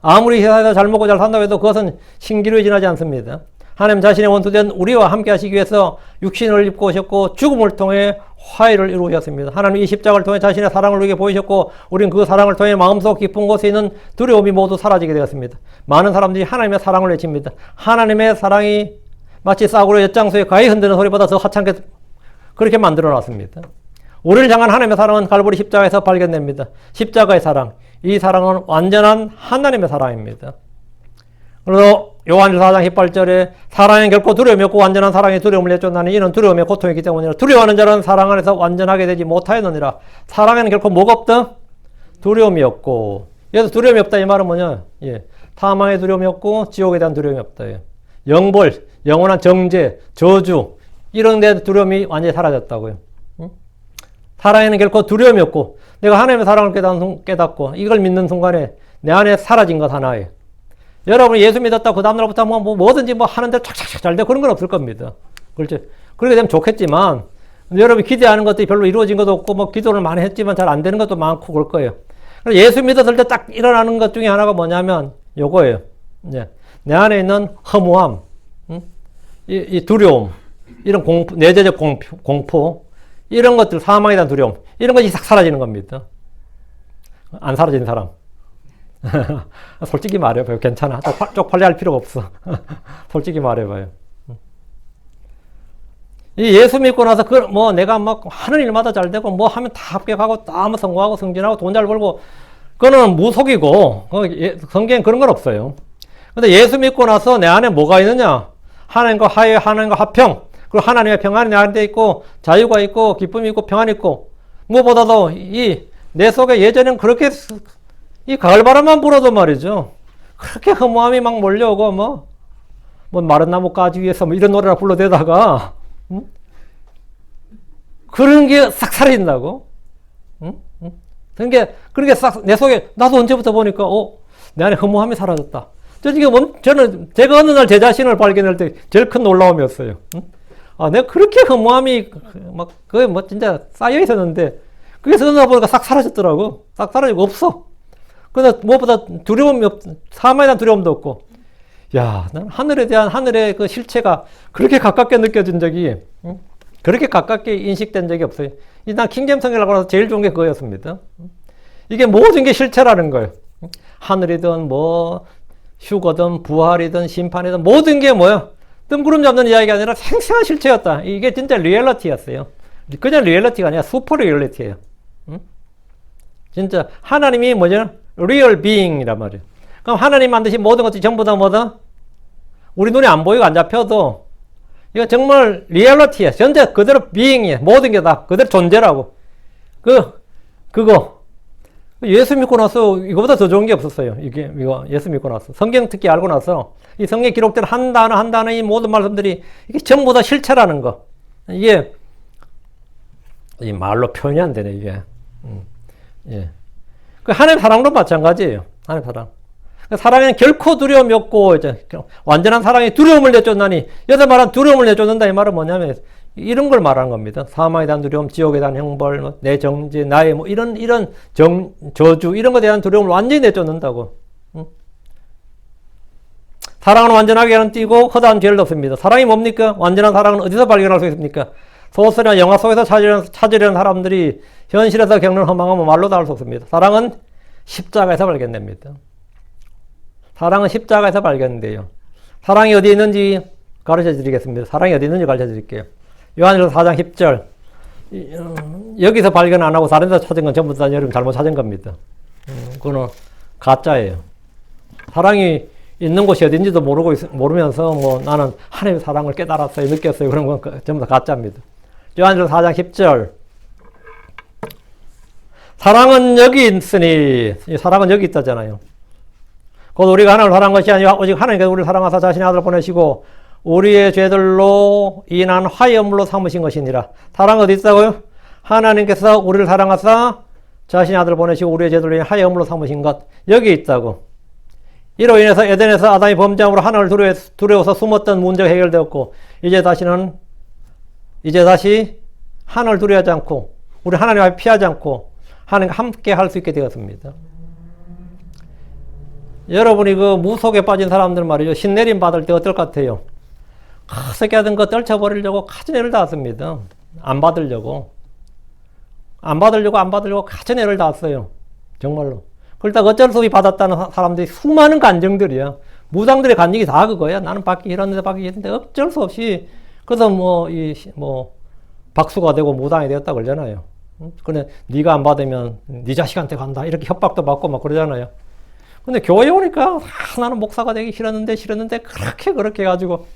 [SPEAKER 1] 아무리 세상에서 잘 먹고 잘 산다고 해도 그것은 신기루에 지나지 않습니다. 하나님 자신의 원수된 우리와 함께 하시기 위해서 육신을 입고 오셨고 죽음을 통해 화해를 이루셨습니다. 하나님 이 십자가를 통해 자신의 사랑을 우리에게 보이셨고 우리는 그 사랑을 통해 마음속 깊은 곳에 있는 두려움이 모두 사라지게 되었습니다. 많은 사람들이 하나님의 사랑을 외칩니다. 하나님의 사랑이 마치 싸구려 엿장수에 가히 흔드는 소리보다 더 하찮게 그렇게 만들어놨습니다. 우리를 향한 하나님의 사랑은 갈보리 십자가에서 발견됩니다. 십자가의 사랑, 이 사랑은 완전한 하나님의 사랑입니다. 그래서 요한일서 4장 18절에 사랑은 결코 두려움이 없고 완전한 사랑이 두려움을 내쫓나니 이는 두려움의 고통이기 때문이라. 두려워하는 자는 사랑 안에서 완전하게 되지 못하였느니라. 사랑에는 결코 뭐가 없다? 두려움이 없고. 그래서 두려움이 없다 이 말은 뭐냐? 타망의 두려움이 없고 지옥에 대한 두려움이 없다. 영벌, 영원한 정죄, 저주 이런 데 두려움이 완전히 사라졌다고요. 사랑에는 결코 두려움이 없고 내가 하나님의 사랑을 깨닫고 이걸 믿는 순간에 내 안에 사라진 것 하나예요. 여러분이 예수 믿었다 그 다음날부터 뭐든지 하는 대로 착착착 잘 되고 그런 건 없을 겁니다. 그렇죠. 그렇게 되면 좋겠지만 여러분이 기대하는 것들이 별로 이루어진 것도 없고 기도를 많이 했지만 잘 안 되는 것도 많고 그럴 거예요. 그래서 예수 믿었을 때 딱 일어나는 것 중에 하나가 뭐냐면 요거예요. 내 안에 있는 허무함, 이 두려움, 이런 공포, 내재적 공포 이런 것들, 사망에 대한 두려움 이런 것이 싹 사라지는 겁니다. 안 사라지는 사람 솔직히 말해봐요. 괜찮아. 쪽팔려 할 필요가 없어. 솔직히 말해봐요. 이 예수 믿고 나서 내가 하는 일마다 잘 되고 하면 다 합격하고 다 성공하고 승진하고 돈 잘 벌고 그거는 무속이고 성경엔 그런 건 없어요. 근데 예수 믿고 나서 내 안에 뭐가 있느냐? 하나님과 화해, 하나님과 화평, 그리고 하나님의 평안이 내 안에 있고 자유가 있고 기쁨이 있고 평안이 있고 무엇보다도 내 속에 예전엔 그렇게 이 가을바람만 불어도 말이죠. 그렇게 허무함이 막 몰려오고 마른 나무 가지 위에서 이런 노래를 불러대다가 그런 게 싹 사라진다고. 그러니까 싹 내 속에 나도 언제부터 보니까 내 안에 허무함이 사라졌다. 저는 제가 어느 날 제 자신을 발견할 때 제일 큰 놀라움이었어요. 내가 그렇게 허무함이 그게 진짜 쌓여 있었는데 그게 어느 날 보니까 싹 사라졌더라고. 싹 사라지고 없어. 그래서 무엇보다 두려움이 사망에 대한 두려움도 없고, 난 하늘의 그 실체가 그렇게 가깝게 느껴진 적이, 그렇게 가깝게 인식된 적이 없어요. 난 킹제임스 성경을 하고 제일 좋은 게 그거였습니다. 이게 모든 게 실체라는 거예요. 하늘이든 휴거든 부활이든 심판이든 모든 게 뜬구름 잡는 이야기가 아니라 생생한 실체였다. 이게 진짜 리얼리티였어요. 그냥 리얼리티가 아니라 슈퍼 리얼리티예요. 진짜 하나님이 리얼 비잉이란 말이에요. 그럼 하나님 만드신 모든 것들이 전부 다 우리 눈에 안 보이고 안 잡혀도 이거 정말 리얼리티야. 전체 그대로 비잉이야. 모든 게 다 그대로 존재라고. 그거 예수 믿고 나서 이거보다 더 좋은 게 없었어요. 이거 예수 믿고 나서 성경 특히 알고 나서 이 성경에 기록된 한 단어 이 모든 말씀들이 이게 전부 다 실체라는 거. 이게 이 말로 표현이 안 되네 이게. 그 하나님 사랑도 마찬가지예요. 하나님 사랑. 사랑에는 결코 두려움이 없고 완전한 사랑이 두려움을 내쫓나니 여기서 말한 두려움을 내쫓는다 이 말은 뭐냐면 이런 걸 말하는 겁니다. 사망에 대한 두려움, 지옥에 대한 형벌, 내 정죄, 나의 이런 저주 이런 것에 대한 두려움을 완전히 내쫓는다고. 사랑은 완전하게 하는 띠고 허다한 죄를 덮습니다. 사랑이 뭡니까? 완전한 사랑은 어디서 발견할 수 있습니까? 소설이나 영화 속에서 찾으려는 사람들이 현실에서 겪는 허망함은 말로 다 할 수 없습니다. 사랑은 십자가에서 발견됩니다. 사랑은 십자가에서 발견돼요. 사랑이 어디 있는지 가르쳐 드리겠습니다. 사랑이 어디 있는지 가르쳐 드릴게요. 요한일서 4장 10절. 여기서 발견 안 하고 다른 데서 찾은 건 전부 다 여러분 잘못 찾은 겁니다. 그거는 가짜예요. 사랑이 있는 곳이 어딘지도 모르면서 나는 하나님의 사랑을 깨달았어요, 느꼈어요. 그런 건 전부 다 가짜입니다. 요한일서 4장 10절. 사랑은 여기 있으니, 사랑은 여기 있다잖아요. 곧 우리가 하나님을 사랑한 것이 아니라 오직 하나님께서 우리를 사랑하사 자신의 아들을 보내시고 우리의 죄들로 인한 화해물로 삼으신 것이니라. 사랑은 어디 있다고요? 하나님께서 우리를 사랑하사 자신의 아들을 보내시고 우리의 죄들로 인한 화해물로 삼으신 것. 여기 있다고. 이로 인해서 에덴에서 아담이 범죄함으로 하나님을 두려워서 숨었던 문제가 해결되었고 이제 다시 하나님을 두려워하지 않고 우리 하나님 앞에 피하지 않고 하나님과 함께 할 수 있게 되었습니다. 여러분이 그 무속에 빠진 사람들 말이죠. 신내림 받을 때 어떨 것 같아요? 커서 깨든 거 떨쳐버리려고 가진 애를 다 씁니다. 안 받으려고 가진 애를 다 써요. 정말로. 그러다가 어쩔 수 없이 받았다는 사람들이 수많은 간증들이야. 무당들의 간증이 다 그거야. 나는 받기 싫었는데 어쩔 수 없이. 그래서 박수가 되고 무당이 되었다 그러잖아요. 근데 네가 안 받으면 네 자식한테 간다. 이렇게 협박도 받고 막 그러잖아요. 근데 교회에 오니까 나는 목사가 되기 싫었는데 그렇게 해가지고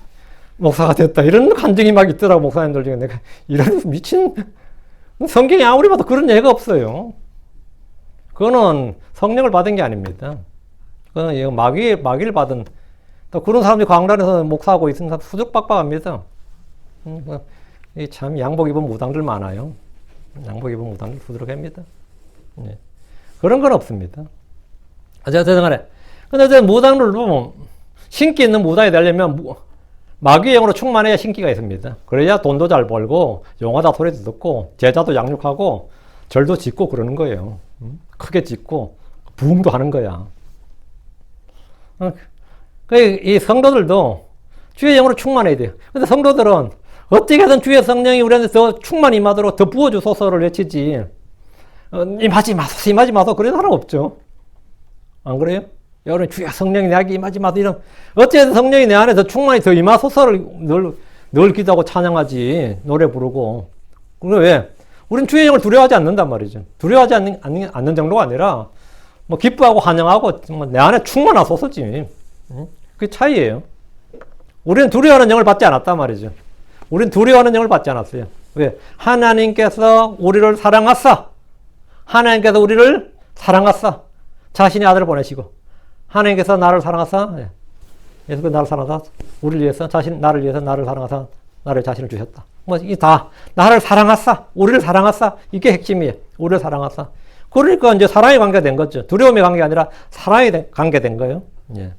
[SPEAKER 1] 목사가 됐다. 이런 간증이 막 있더라고, 목사님들 중에. 내가 이런 미친, 성경에 아무리 봐도 그런 예가 없어요. 그거는 성령을 받은 게 아닙니다. 그거는 마귀를 받은, 또 그런 사람들이 광란에서 목사하고 있으면 다 수죽박박합니다. 참 양복 입은 무당들 많아요. 양복 입은 무당들 수두룩합니다. 네. 그런 건 없습니다. 어쨌든 간에. 근데 무당들도 신기 있는 무당이 되려면 마귀의 영으로 충만해야 신기가 있습니다. 그래야 돈도 잘 벌고 용하다 소리도 듣고 제자도 양육하고 절도 짓고 그러는 거예요. 크게 짓고 부흥도 하는 거야. 이 성도들도 주의 영으로 충만해야 돼요. 근데 성도들은 어떻게든 주의 성령이 우리한테 더 충만히 임하도록 더 부어주소서를 외치지. 임하지 마소. 그런 사람 없죠. 안 그래요? 여러분, 주의 성령이 내게 임하지 마소. 이런, 어쨌든 성령이 내 안에 더 충만히 더 임하소서를 늘 기도하고 찬양하지. 노래 부르고. 그래, 왜? 우린 주의 영을 두려워하지 않는단 말이죠. 두려워하지 않는 정도가 아니라, 기뻐하고 환영하고, 내 안에 충만하소서지. 그게 차이예요. 우리는 두려워하는 영을 받지 않았단 말이죠. 우린 두려워하는 영을 받지 않았어요. 왜? 하나님께서 우리를 사랑하사. 자신의 아들을 보내시고. 하나님께서 나를 사랑하사. 예수께서 나를 사랑하사. 우리를 위해서, 나를 위해서 나를 사랑하사. 나를 자신을 주셨다. 이게 다, 나를 사랑하사. 우리를 사랑하사. 이게 핵심이에요. 우리를 사랑하사. 그러니까 이제 사랑의 관계가 된 거죠. 두려움의 관계가 아니라 사랑의 관계가 된 거예요. 예.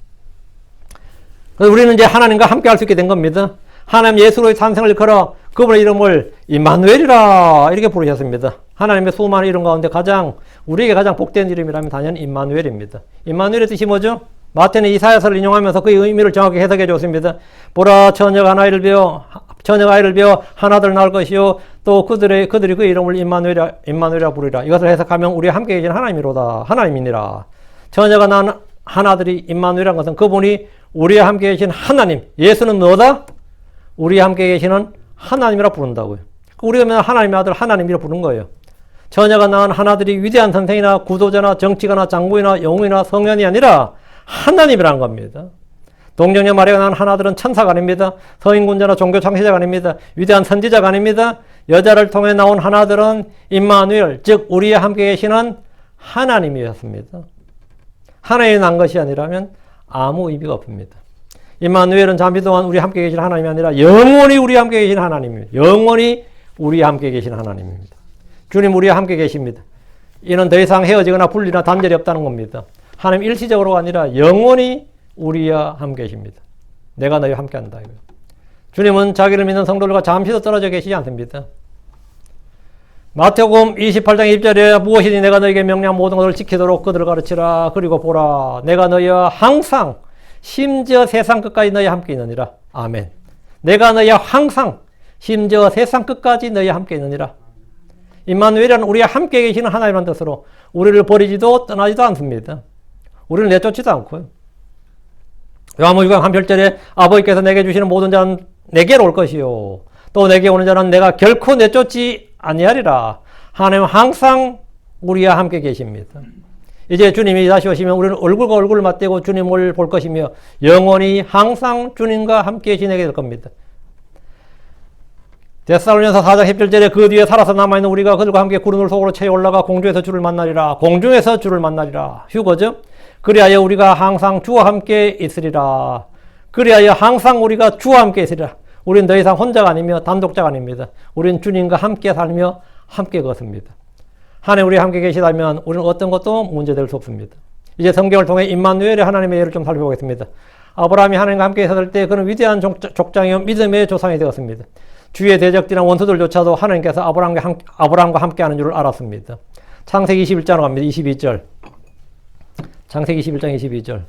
[SPEAKER 1] 그래서 우리는 이제 하나님과 함께 할 수 있게 된 겁니다. 하나님 예수로의 탄생을 걸어 그분의 이름을 임마누엘이라 이렇게 부르셨습니다. 하나님의 수많은 이름 가운데 우리에게 가장 복된 이름이라면 당연히 임마누엘입니다. 임마누엘의 뜻이 뭐죠? 마태는 이사야서를 인용하면서 그의 의미를 정확히 해석해 줬습니다. 보라, 처녀가 아이를 베어 하나들 낳을 것이요 또 그들이 그 이름을 임마누엘이라 부르리라. 이것을 해석하면 우리와 함께 계신 하나님이로다. 하나님이니라. 처녀가 낳은 하나들이 임마누엘이라는 것은 그분이 우리와 함께 계신 하나님. 예수는 뭐다? 우리와 함께 계시는 하나님이라 부른다고요. 우리가 하나님의 아들 하나님이라 부르는 거예요. 처녀가 낳은 하나들이 위대한 선생이나 구도자나 정치가나 장군이나 영웅이나 성현이 아니라 하나님이라는 겁니다. 동정녀 마리아가 낳은 하나들은 천사가 아닙니다. 서인군자나 종교 창시자가 아닙니다. 위대한 선지자가 아닙니다. 여자를 통해 나온 하나들은 임마누엘, 즉 우리와 함께 계시는 하나님이었습니다. 하나님이 난 것이 아니라면 아무 의미가 없습니다. 임마누엘은 잠시 동안 우리 함께 계신 하나님이 아니라 영원히 우리 함께 계신 하나님입니다. 영원히 우리 함께 계신 하나님입니다. 주님 우리와 함께 계십니다. 이는 더 이상 헤어지거나 분리나 단절이 없다는 겁니다. 하나님 일시적으로가 아니라 영원히 우리와 함께 계십니다. 내가 너희와 함께 한다. 주님은 자기를 믿는 성도들과 잠시도 떨어져 계시지 않습니다. 마태복음 28장 1절에 무엇이니 내가 너에게 명령한 모든 것을 지키도록 그들을 가르치라. 그리고 보라 내가 너희와 항상 심지어 세상 끝까지 너희와 함께 있느니라. 아멘. 내가 너희와 항상 심지어 세상 끝까지 너희와 함께 있느니라. 임마누엘은 우리와 함께 계시는 하나님이라는 뜻으로 우리를 버리지도 떠나지도 않습니다. 우리를 내쫓지도 않고요. 요한복음 6장 한 절절에 아버지께서 내게 주시는 모든 자는 내게로 올 것이요 또 내게 오는 자는 내가 결코 내쫓지 아니하리라. 하나님은 항상 우리와 함께 계십니다. 이제 주님이 다시 오시면 우리는 얼굴과 얼굴을 맞대고 주님을 볼 것이며 영원히 항상 주님과 함께 지내게 될 겁니다. 데살로니가서 4장 10절에 그 뒤에 살아서 남아있는 우리가 그들과 함께 구름 속으로 채 올라가 공중에서 주를 만나리라. 공중에서 주를 만나리라. 휴거죠. 그리하여 우리가 항상 주와 함께 있으리라. 그리하여 항상 우리가 주와 함께 있으리라. 우리는 더 이상 혼자가 아니며 단독자가 아닙니다. 우리는 주님과 함께 살며 함께 걷습니다. 하나님 우리와 함께 계시다면 우리는 어떤 것도 문제될 수 없습니다. 이제 성경을 통해 임마누엘의 하나님의 예를 좀 살펴보겠습니다. 아브라함이 하나님과 함께 있었을 때 그는 위대한 족장이요 믿음의 조상이 되었습니다. 주의 대적들이나 원수들조차도 하나님께서 아브라함과 함께하는 줄을 알았습니다. 창세기 21장으로 갑니다. 22절. 창세기 21장 22절.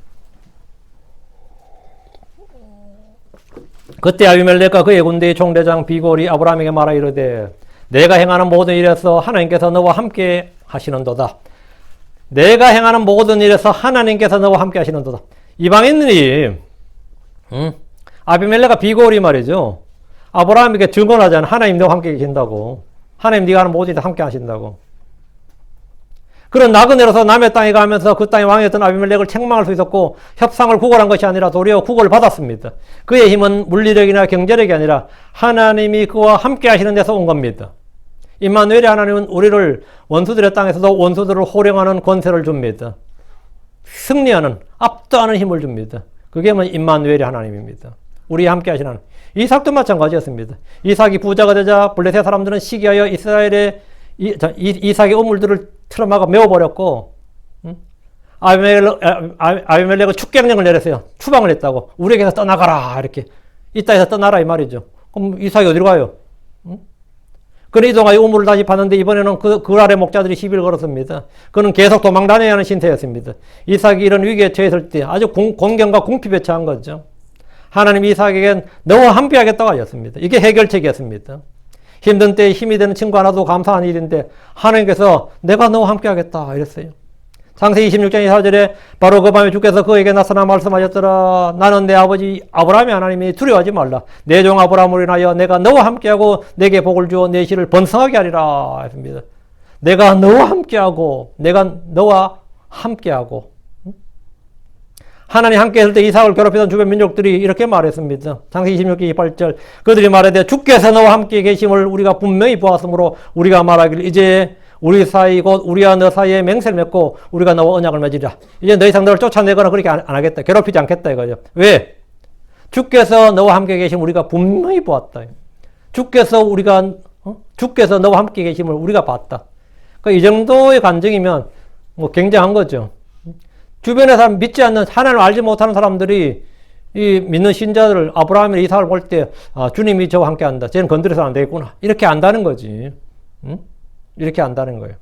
[SPEAKER 1] 그때 아비멜렉과 그의 군대의 총대장 비골이 아브라함에게 말하 이르되 내가 행하는 모든 일에서 하나님께서 너와 함께 하시는도다. 내가 행하는 모든 일에서 하나님께서 너와 함께 하시는도다. 이방인들이 아비멜렉과 비골이 말이죠. 아브라함에게 증언하잖아. 하나님 너와 함께 계신다고. 하나님 네가 하는 모든 일에 함께 하신다고. 그런 나그네로서 남의 땅에 가면서 그 땅의 왕이었던 아비멜렉을 책망할 수 있었고 협상을 구걸한 것이 아니라 도리어 구걸을 받았습니다. 그의 힘은 물리력이나 경제력이 아니라 하나님이 그와 함께 하시는 데서 온 겁니다. 임마누엘의 하나님은 우리를 원수들의 땅에서도 원수들을 호령하는 권세를 줍니다. 승리하는 압도하는 힘을 줍니다. 그게 뭐 임마누엘의 하나님입니다. 우리와 함께 하시는 하나님. 이삭도 마찬가지였습니다. 이삭이 부자가 되자 블레셋 사람들은 시기하여 이스라엘의 이삭의 우물들을 틀어막아 메워버렸고 아비멜렉은 축계명령을 내렸어요. 추방을 했다고. 우리에게서 떠나가라 이렇게. 이 땅에서 떠나라 이 말이죠. 그럼 이삭이 어디로 가요? 그는 이동하여 우물을 다시 파는데 이번에는 그 아래 목자들이 시비를 걸었습니다. 그는 계속 도망 다녀야 하는 신세였습니다. 이삭이 이런 위기에 처했을 때 아주 공경과 궁핍에 처한 거죠. 하나님이 이삭에겐 너와 함께 하겠다고 하셨습니다. 이게 해결책이었습니다. 힘든 때에 힘이 되는 친구 하나도 감사한 일인데 하나님께서 내가 너와 함께 하겠다 이랬어요. 창세기 26장 24절에 바로 그 밤에 주께서 그에게 나타나 말씀하셨더라. 나는 내 아버지 아브라함의 하나님이 두려워하지 말라. 내 종 아브라함으로 인하여 내가 너와 함께하고 내게 복을 주어 내 시를 번성하게 하리라 했습니다. 내가 너와 함께하고 내가 너와 함께하고 하나님 함께 했을 때 이삭을 괴롭히던 주변 민족들이 이렇게 말했습니다. 창세기 26장 28절 그들이 말하되 주께서 너와 함께 계심을 우리가 분명히 보았으므로 우리가 말하기를 이제 우리 사이 곧 우리와 너 사이에 맹세를 맺고 우리가 너와 언약을 맺으리라. 이제 더 이상 너를 쫓아내거나 그렇게 안 하겠다. 괴롭히지 않겠다 이거죠. 왜? 주께서 너와 함께 계심을 우리가 분명히 보았다. 주께서 너와 함께 계심을 우리가 봤다. 그러니까 이 정도의 간증이면 뭐 굉장한 거죠. 주변의 사람 믿지 않는 하나님을 알지 못하는 사람들이 이 믿는 신자들 아브라함이나 이삭을 볼 때 주님이 저와 함께 한다. 쟤는 건드려서는 안 되겠구나. 이렇게 안다는 거지. 이렇게 안다는 거예요.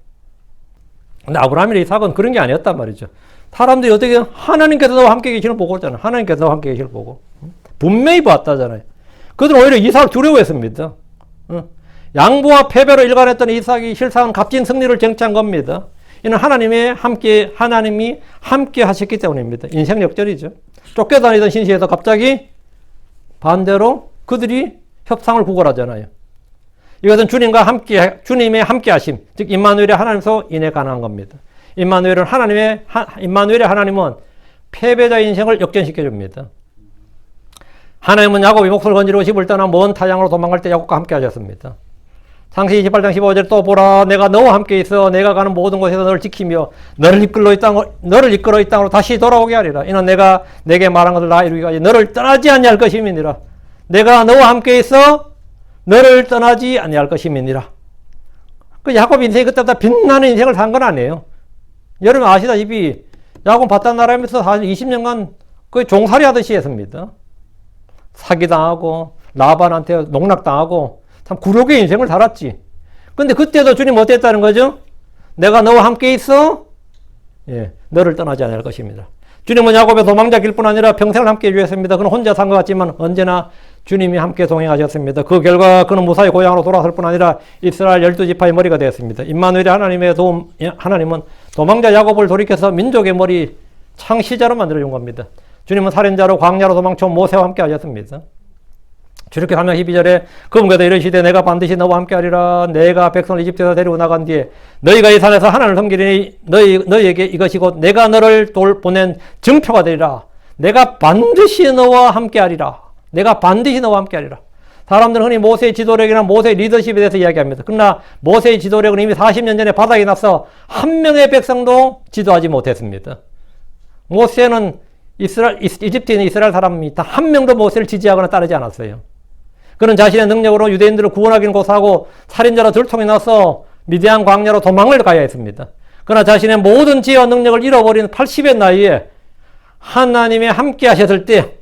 [SPEAKER 1] 근데 아브라함이나 이삭은 그런 게 아니었단 말이죠. 사람들이 어떻게 하나님께서 너와 함께 계시는 보고 있잖아. 하나님께서 너와 함께 계시는 보고. 분명히 봤다잖아요. 그들은 오히려 이삭을 두려워했습니다. 양보와 패배로 일관했던 이삭이 실상은 값진 승리를 쟁취한 겁니다. 이는 하나님이 함께 하셨기 때문입니다. 인생 역전이죠. 쫓겨다니던 신시에서 갑자기 반대로 그들이 협상을 구걸하잖아요. 이것은 주님의 함께 하심, 즉 임마누엘의 하나님에서 인해 가능한 겁니다. 임마누엘의 하나님은 패배자의 인생을 역전시켜 줍니다. 하나님은 야곱이 몫을 건지러 집을 떠나 먼 타향으로 도망갈 때 야곱과 함께 하셨습니다. 창세기 28장 15절 또 보라 내가 너와 함께 있어 내가 가는 모든 곳에서 너를 지키며 너를 이끌어 이 땅으로 다시 돌아오게 하리라. 이는 내가 내게 말한 것을 다 이루기까지 너를 떠나지 아니할 것임이니라. 내가 너와 함께 있어 너를 떠나지 아니할 것임이니라. 그 야곱 인생이 그때부터 빛나는 인생을 산 건 아니에요. 여러분 아시다시피 야곱 바단 나라면서 사실 20년간 거의 종살이 하듯이 했습니다. 사기당하고 라반한테 농락당하고 참 굴욕의 인생을 살았지. 근데 그때도 주님 어땠다는 거죠? 내가 너와 함께 있어? 예, 너를 떠나지 않을 것입니다. 주님은 야곱의 도망자길 뿐 아니라 평생을 함께 해주셨습니다. 그는 혼자 산 것 같지만 언제나 주님이 함께 동행하셨습니다. 그 결과 그는 무사히 고향으로 돌아설 뿐 아니라 이스라엘 12지파의 머리가 되었습니다. 임마누엘의 하나님은 도망자 야곱을 돌이켜서 민족의 머리 창시자로 만들어준 겁니다. 주님은 살인자로 광야로 도망쳐 모세와 함께 하셨습니다. 주님께 3장 12절에 그분께서 이르시되 내가 반드시 너와 함께 하리라. 내가 백성을 이집트에서 데리고 나간 뒤에 너희가 이 산에서 하나님을 섬기리니 너희에게 이것이 곧 내가 너를 보낸 증표가 되리라. 내가 반드시 너와 함께 하리라. 내가 반드시 너와 함께 하리라. 사람들은 흔히 모세의 지도력이나 모세의 리더십에 대해서 이야기합니다. 그러나 모세의 지도력은 이미 40년 전에 바닥이 나서 한 명의 백성도 지도하지 못했습니다. 모세는 이집트에 있는 이스라엘 사람이 다 한 명도 모세를 지지하거나 따르지 않았어요. 그는 자신의 능력으로 유대인들을 구원하기는 고사하고 살인자로 들통이 나서 미디안 광야로 도망을 가야 했습니다. 그러나 자신의 모든 지혜와 능력을 잃어버린 80의 나이에 하나님이 함께 하셨을 때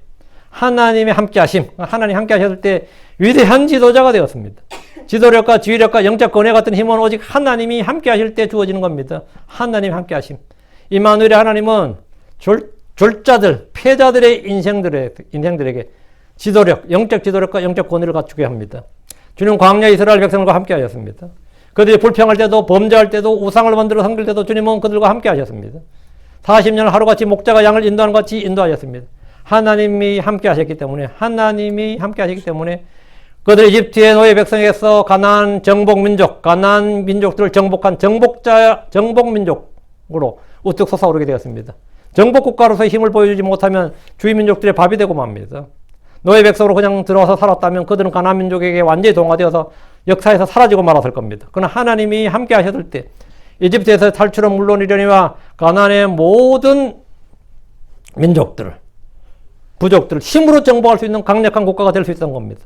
[SPEAKER 1] 하나님 함께 하셨을 때 위대한 지도자가 되었습니다. 지도력과 지휘력과 영적 권위 같은 힘은 오직 하나님이 함께 하실 때 주어지는 겁니다. 하나님 함께 하심. 임마누엘의 하나님은 졸자들, 패자들의 인생들에게 지도력, 영적 지도력과 영적 권위를 갖추게 합니다. 주님 광야 이스라엘 백성들과 함께 하셨습니다. 그들이 불평할 때도 범죄할 때도 우상을 만들어 섬길 때도 주님은 그들과 함께 하셨습니다. 40년을 하루같이 목자가 양을 인도하는 것 같이 인도하셨습니다. 하나님이 함께 하셨기 때문에 그들이 이집트의 노예 백성에서 가나안 정복 민족들을 정복한 정복 민족으로 우뚝 솟아오르게 되었습니다. 정복 국가로서의 힘을 보여주지 못하면 주의 민족들의 밥이 되고 맙니다. 노예 백성으로 그냥 들어와서 살았다면 그들은 가나안 민족에게 완전히 동화되어서 역사에서 사라지고 말았을 겁니다. 그러나 하나님이 함께 하셨을 때 이집트에서 탈출은 물론이려니와 가나안의 모든 민족들을, 부족들을 힘으로 정복할 수 있는 강력한 국가가 될 수 있었던 겁니다.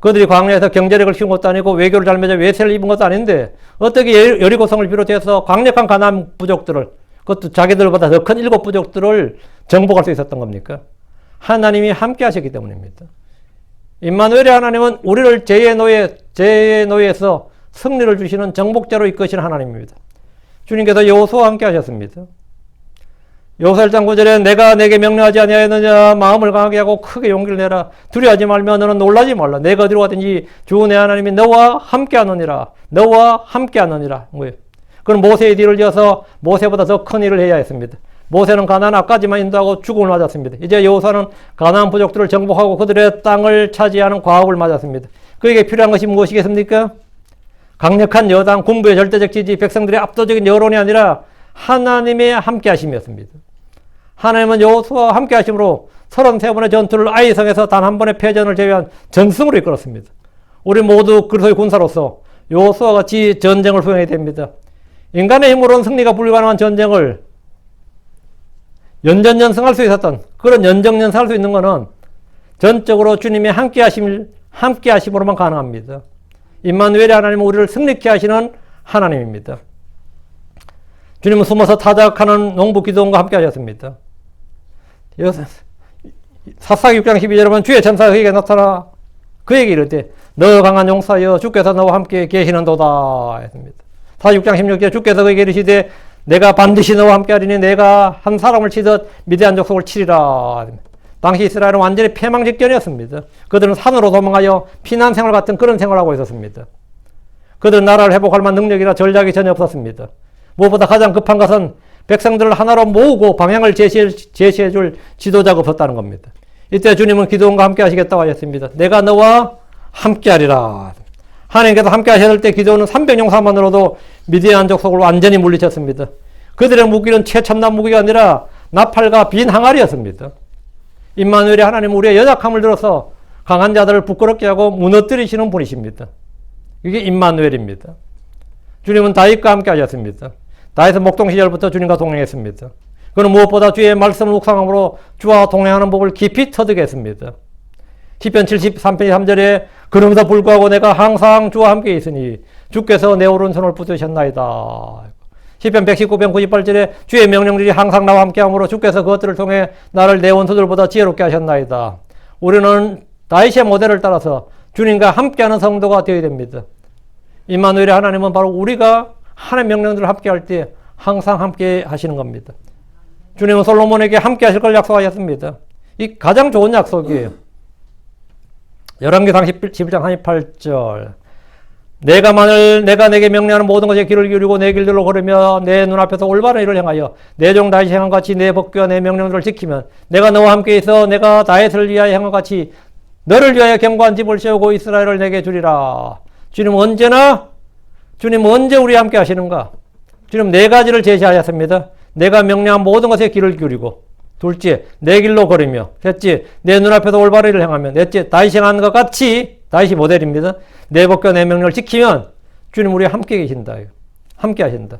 [SPEAKER 1] 그들이 광야에서 경제력을 키운 것도 아니고 외교를 잘 맺어 외세를 입은 것도 아닌데 어떻게 여리고성을 비롯해서 강력한 가나안 부족들을, 그것도 자기들보다 더 큰 7 부족들을 정복할 수 있었던 겁니까? 하나님이 함께 하셨기 때문입니다. 임마누엘의 하나님은 우리를 죄의 노예에서 승리를 주시는 정복자로 이끄시는 하나님입니다. 주님께서 여호수아와 함께 하셨습니다. 여호수아 1장 9절에 내가 내게 명령하지 아니하였느냐 마음을 강하게 하고 크게 용기를 내라 두려워하지 말며 너는 놀라지 말라 내가 어디로 가든지 주 내 하나님이 너와 함께 하느니라 뭐예요? 그는 모세의 뒤를 이어서 모세보다 더 큰 일을 해야 했습니다. 모세는 가나안 앞까지만 인도하고 죽음을 맞았습니다. 이제 여호수아는 가나안 부족들을 정복하고 그들의 땅을 차지하는 과업을 맞았습니다. 그에게 필요한 것이 무엇이겠습니까? 강력한 여당, 군부의 절대적 지지, 백성들의 압도적인 여론이 아니라 하나님의 함께 하심이었습니다. 하나님은 여호수아와 함께 하심으로 33번의 전투를 아이성에서 단 한 번의 패전을 제외한 전승으로 이끌었습니다. 우리 모두 그리스도의 군사로서 여호수아와 같이 전쟁을 수행해야 됩니다. 인간의 힘으로는 승리가 불가능한 전쟁을 연전연승할 수 있었던 그런 연정연승할 수 있는 것은 전적으로 주님의 함께 하심으로만 가능합니다. 임마누엘의 하나님은 우리를 승리케 하시는 하나님입니다. 주님은 숨어서 타작하는 농부 기도원과 함께 하셨습니다. 사사기 6장 12절에 주의 천사가 그에게 나타나 그에게 이르되 너 강한 용사여 주께서 너와 함께 계시는도다 했습니다. 사사기 6장 16절에 주께서 그에게 이르시되 내가 반드시 너와 함께 하리니 내가 한 사람을 치듯 미디안 족속을 치리라. 당시 이스라엘은 완전히 패망 직전이었습니다. 그들은 산으로 도망하여 피난 생활 같은 그런 생활을 하고 있었습니다. 그들은 나라를 회복할 만한 능력이나 전략이 전혀 없었습니다. 무엇보다 가장 급한 것은 백성들을 하나로 모으고 방향을 제시해 줄 지도자가 없었다는 겁니다. 이때 주님은 기도원과 함께 하시겠다고 하셨습니다. 내가 너와 함께 하리라. 하나님께서 함께 하셨을 때 기도원은 300용사만으로도 미디안 족속을 완전히 물리쳤습니다. 그들의 무기는 최첨단 무기가 아니라 나팔과 빈 항아리였습니다. 임마누엘의 하나님은 우리의 연약함을 들어서 강한 자들을 부끄럽게 하고 무너뜨리시는 분이십니다. 이게 임마누엘입니다. 주님은 다윗과 함께 하셨습니다. 다윗은 목동 시절부터 주님과 동행했습니다. 그는 무엇보다 주의 말씀을 묵상함으로 주와 동행하는 법을 깊이 터득 했습니다. 시편 73편 3절에 그럼에도 불구하고 내가 항상 주와 함께 있으니 주께서 내 오른손을 붙드셨나이다. 시편 119편 98절에 주의 명령들이 항상 나와 함께하므로 주께서 그것들을 통해 나를 내 원수들보다 지혜롭게 하셨나이다. 우리는 다윗의 모델을 따라서 주님과 함께하는 성도가 되어야 됩니다. 임마누엘의 하나님은 바로 우리가 하나님의 명령들을 함께할 때 항상 함께 하시는 겁니다. 주님은 솔로몬에게 함께 하실 걸 약속하셨습니다. 이 가장 좋은 약속이에요. 열왕기상 11장 38절 내가 내게 명령하는 모든 것에 귀를 기울이고 내 길들로 걸으며 내 눈앞에서 올바른 일을 행하여 내 종 다윗이 행한 같이 내 법궤와 내 명령들을 지키면 내가 너와 함께 있어 내가 다윗을 위하여 행한 같이 너를 위하여 견고한 집을 세우고 이스라엘을 내게 주리라. 주님은 언제 우리와 함께 하시는가? 주님 4가지를 제시하셨습니다. 내가 명령한 모든 것에 귀를 기울이고, 둘째, 내 길로 걸으며, 셋째, 내 눈앞에서 올바른 일을 행하며, 넷째, 다윗이 행한 것 같이, 다윗이 모델입니다. 내 법과 내 명령을 지키면 주님 우리와 함께 계신다. 함께 하신다.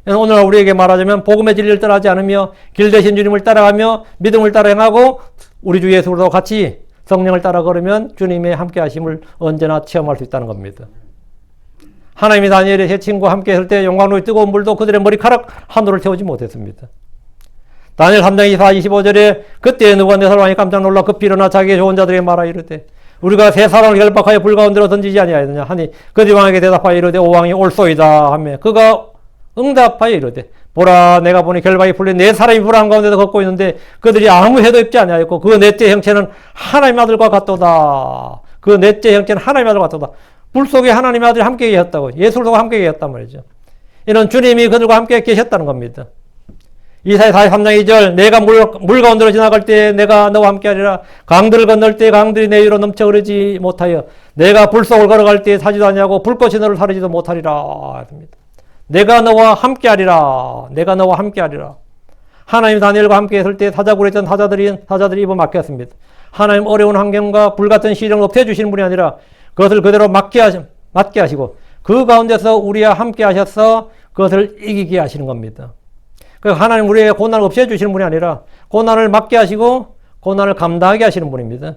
[SPEAKER 1] 오늘 우리에게 말하자면 복음의 진리를 따라하지 않으며 길 대신 주님을 따라가며 믿음을 따라 행하고 우리 주 예수로도 같이 성령을 따라 걸으면 주님의 함께 하심을 언제나 체험할 수 있다는 겁니다. 하나님이 다니엘의 세 친구와 함께 했을 때 용광로의 뜨거운 물도 그들의 머리카락 한도를 채우지 못했습니다. 다니엘 3장 24, 25절에 그때 느부갓네살 왕이 깜짝 놀라 급히 일어나 자기의 좋은 자들에게 말하 이르되 우리가 세 사람을 결박하여 불 가운데로 던지지 아니하였느냐 하니 그들이 왕에게 대답하여 이르되 오 왕이 옳소이다 하며 그가 응답하여 이르되 보라 내가 보니 결박이 풀린 네 사람이 불안 가운데서 걷고 있는데 그들이 아무 해도 입지 아니하였고 그 넷째 형체는 하나님의 아들과 같도다. 그 넷째 형체는 하나님의 아들과 같도다. 불 속에 하나님의 아들이 함께 계셨다고. 예수와 함께 계셨단 말이죠. 이런 주님이 그들과 함께 계셨다는 겁니다. 이사야 43장 2절 내가 물 가운데로 지나갈 때 내가 너와 함께하리라. 강들을 건널 때 강들이 내 위로 넘쳐 흐르지 못하여 내가 불 속을 걸어갈 때 타지도 아니하고 불꽃이 너를 사르지도 못하리라. 내가 너와 함께하리라. 내가 너와 함께하리라. 하나님 다니엘과 함께 했을 때 사자굴에 있던 사자들이 입어 막혔습니다. 하나님 어려운 환경과 불같은 시련을 없애주시는 분이 아니라 그것을 그대로 맞게 하시고 그 가운데서 우리와 함께 하셔서 그것을 이기게 하시는 겁니다. 그러니까 하나님 우리의 고난을 없애주시는 분이 아니라 고난을 막게 하시고 고난을 감당하게 하시는 분입니다.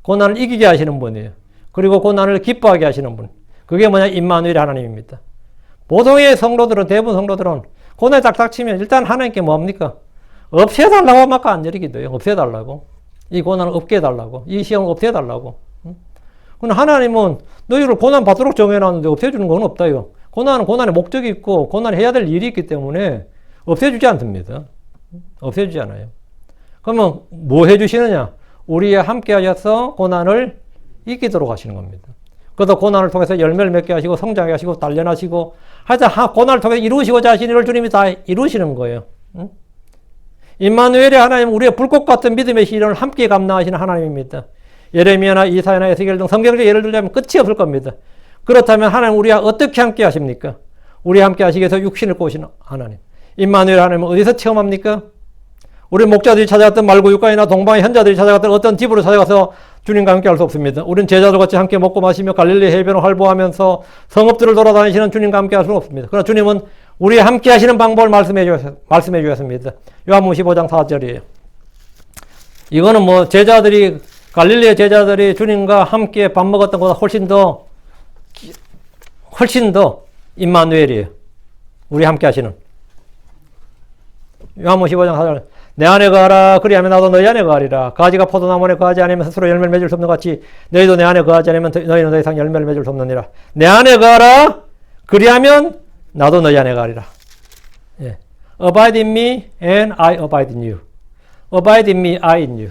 [SPEAKER 1] 고난을 이기게 하시는 분이에요. 그리고 고난을 기뻐하게 하시는 분. 그게 뭐냐? 임마누엘 하나님입니다. 보통의 성도들은, 대부분 성도들은 고난이 딱 닥치면 일단 하나님께 뭐합니까? 없애달라고 하면 안 열리기도 해요. 없애달라고. 이 고난을 없게 해달라고. 이 시험을 없애달라고. 근데 하나님은 너희를 고난 받도록 정해놨는데 없애주는 건 없다요. 고난은 고난의 목적이 있고 고난을 해야 될 일이 있기 때문에 없애주지 않습니다. 없애주지 않아요. 그러면 뭐 해주시느냐? 우리와 함께 하셔서 고난을 이기도록 하시는 겁니다. 그래서 고난을 통해서 열매를 맺게 하시고 성장하게 하시고 단련하시고 하여튼 고난을 통해서 이루시고자 하시는 일을 주님이 다 이루시는 거예요. 임마누엘의 하나님, 우리의 불꽃 같은 믿음의 시련을 함께 감당하시는 하나님입니다. 예레미야나 이사야나 에스겔 등 성경적 예를 들자면 끝이 없을 겁니다. 그렇다면 하나님 우리와 어떻게 함께 하십니까? 우리와 함께 하시기 위해서 육신을 꼬시는 하나님. 임마누엘 하나님은 어디서 체험합니까? 우리 목자들이 찾아갔던 말구육간이나 동방의 현자들이 찾아갔던 어떤 집으로 찾아가서 주님과 함께 할 수 없습니다. 우리는 제자들 같이 함께 먹고 마시며 갈릴리 해변을 활보하면서 성읍들을 돌아다니시는 주님과 함께 할 수는 없습니다. 그러나 주님은 우리와 함께 하시는 방법을 말씀해 주셨습니다. 요한복음 15장 4절이에요. 이거는 뭐 제자들이 갈릴리의 제자들이 주님과 함께 밥 먹었던 것보다 훨씬 더 임마누엘이에요. 우리 함께 하시는. 요한복음 15장 4절. 내 안에 거하라. 그리하면 나도 너희 안에 거하리라. 가지가 포도나무 안에 거하지 않으면 스스로 열매를 맺을 수 없는 같이 너희도 내 안에 거하지 않으면 너희는 더 이상 열매를 맺을 수 없느니라. 내 안에 거하라. 그리하면 나도 너희 안에 거하리라. 예. Abide in me and I abide in you. Abide in me, I in you.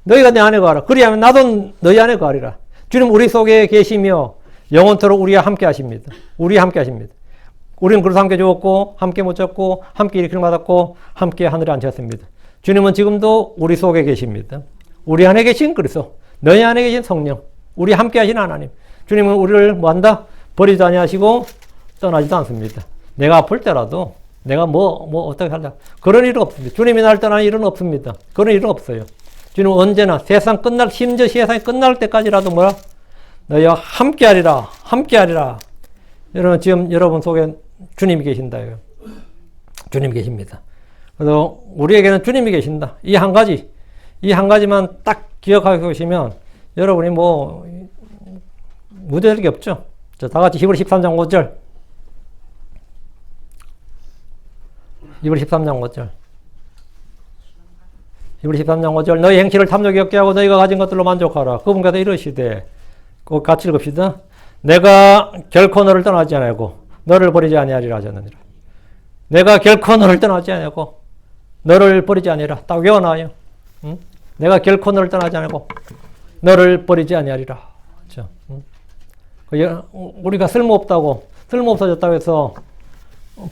[SPEAKER 1] 너희가 내 안에 거하라. 그리하면 나도 너희 안에 거하리라. 주님 우리 속에 계시며 영원토록 우리와 함께 하십니다. 우리와 함께 하십니다. 우리는 그래서 함께 죽었고 함께 못 졌고 함께 일으킴을 받았고 함께 하늘에 앉혔습니다. 주님은 지금도 우리 속에 계십니다. 우리 안에 계신 그리스도, 너희 안에 계신 성령, 우리 함께 하신 하나님. 주님은 우리를 뭐한다? 버리지 아니하시고 떠나지도 않습니다. 내가 아플 때라도 내가 어떻게 하자. 그런 일은 없습니다. 주님이 날 떠나는 일은 없습니다. 그런 일은 없어요. 주님은 언제나 세상 심지어 세상이 끝날 때까지라도 너희와 함께 하리라. 함께 하리라. 여러분, 지금 여러분 속에 주님이 계신다요. 주님이 계십니다. 그래서 우리에게는 주님이 계신다. 이 한 가지만 딱 기억하고 계시면 여러분이 문제될 게 없죠. 자, 다 같이 히브리 13장 5절. 히브리 13장 5절. 히브리 13장 5절. 너희 행실을 탐욕이 없게 하고 너희가 가진 것들로 만족하라. 그분께서 이러시되, 꼭 같이 읽읍시다. 내가 결코 너를 떠나지 아니하고 너를 버리지 아니하리라 하셨느니라. 내가 결코 너를 떠나지 아니하고 너를 버리지 아니하리라. 딱 외워놔요. 응? 내가 결코 너를 떠나지 아니하고 너를 버리지 아니하리라. 그렇죠? 응? 우리가 쓸모없어졌다고 해서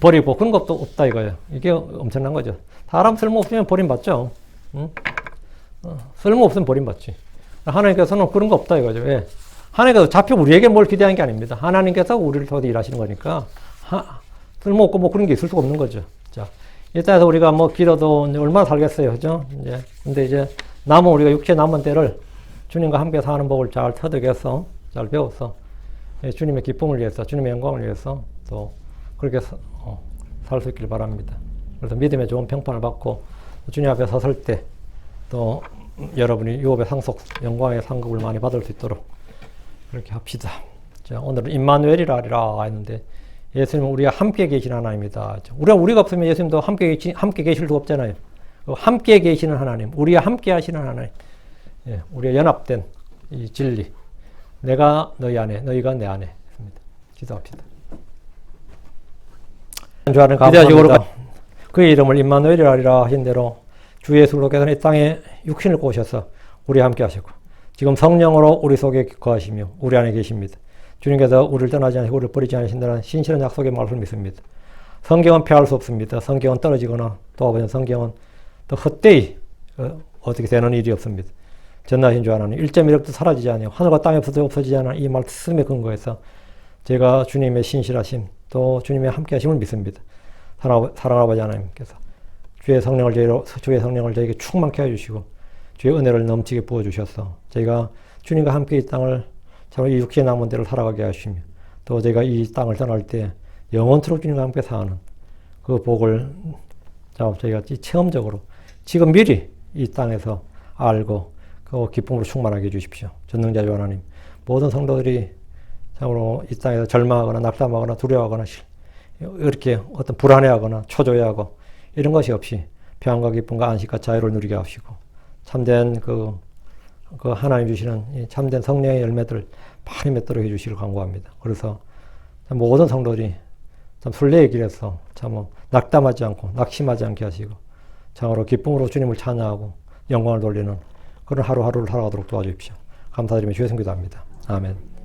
[SPEAKER 1] 버리고 그런 것도 없다 이거예요. 이게 엄청난 거죠. 사람 쓸모없으면 버림받죠. 응? 쓸모없으면 버림받지. 하나님께서는 그런 거 없다 이거죠. 왜? 하나님께서 잡혀 우리에게 뭘 기대한 게 아닙니다. 하나님께서 우리를 통해서 일하시는 거니까 쓸모없고 그런 게 있을 수가 없는 거죠. 자, 이따해서 우리가 기도도 얼마나 살겠어요. 그죠? 근데 이제 우리가 육체 남은 때를 주님과 함께 사는 법을 잘 터득해서, 잘 배워서, 주님의 기쁨을 위해서, 주님의 영광을 위해서 또 그렇게 살 수 있길 바랍니다. 그래서 믿음의 좋은 평판을 받고 주님 앞에 섰을 때 또 여러분이 유업의 상속, 영광의 상급을 많이 받을 수 있도록 그렇게 합시다. 자, 오늘은 임마누엘이라 했는데 예수님은 우리가 함께 계신 하나님이다. 우리가 없으면 예수님도 함께 계실 수 없잖아요. 함께 계시는 하나님, 우리와 함께 하시는 하나님, 우리가 연합된 이 진리, 내가 너희 안에, 너희가 내 안에 있습니다. 기도합시다. 기대하시고 그의 이름을 임마누엘이라 하리라 하신 대로 주 예수께서는 이 땅에 육신을 꼬셔서 우리 함께 하시고 지금 성령으로 우리 속에 거하시며 우리 안에 계십니다. 주님께서 우리를 떠나지 않으시고 우리를 버리지 않으신다는 신실한 약속의 말씀을 믿습니다. 성경은 피할 수 없습니다. 성경은 떨어지거나 또 아버지 성경은 또 헛되이 어떻게 되는 일이 없습니다. 전능하신 주 하나님 1.1억도 사라지지 않아요. 하늘과 땅이 없어지지 않아 이 말씀에 근거해서 제가 주님의 신실하심 또 주님의 함께하심을 믿습니다. 사랑하는 아버지 하나님께서 주의 성령을 저에게 충만케 해주시고 주의 은혜를 넘치게 부어주셔서 저희가 주님과 함께 이 땅을 참 이 육신의 남은 대로 살아가게 하시며 또 저희가 이 땅을 떠날 때 영원토록 주님과 함께 사는 그 복을 저희가 체험적으로 지금 미리 이 땅에서 알고 그 기쁨으로 충만하게 해주십시오. 전능자주 하나님 모든 성도들이 참으로 이 땅에서 절망하거나 낙담하거나 두려워하거나 이렇게 어떤 불안해하거나 초조해하고 이런 것이 없이 평안과 기쁨과 안식과 자유를 누리게 하시고 참된 그 하나님 주시는 이 참된 성령의 열매들 많이 맺도록 해주시길 간구합니다. 그래서 모든 성도들이 참 순례의 길에서 참 낙담하지 않고 낙심하지 않게 하시고 참으로 기쁨으로 주님을 찬양하고 영광을 돌리는 그런 하루하루를 살아가도록 도와주십시오. 감사드리며 주의 성기도합니다. 아멘.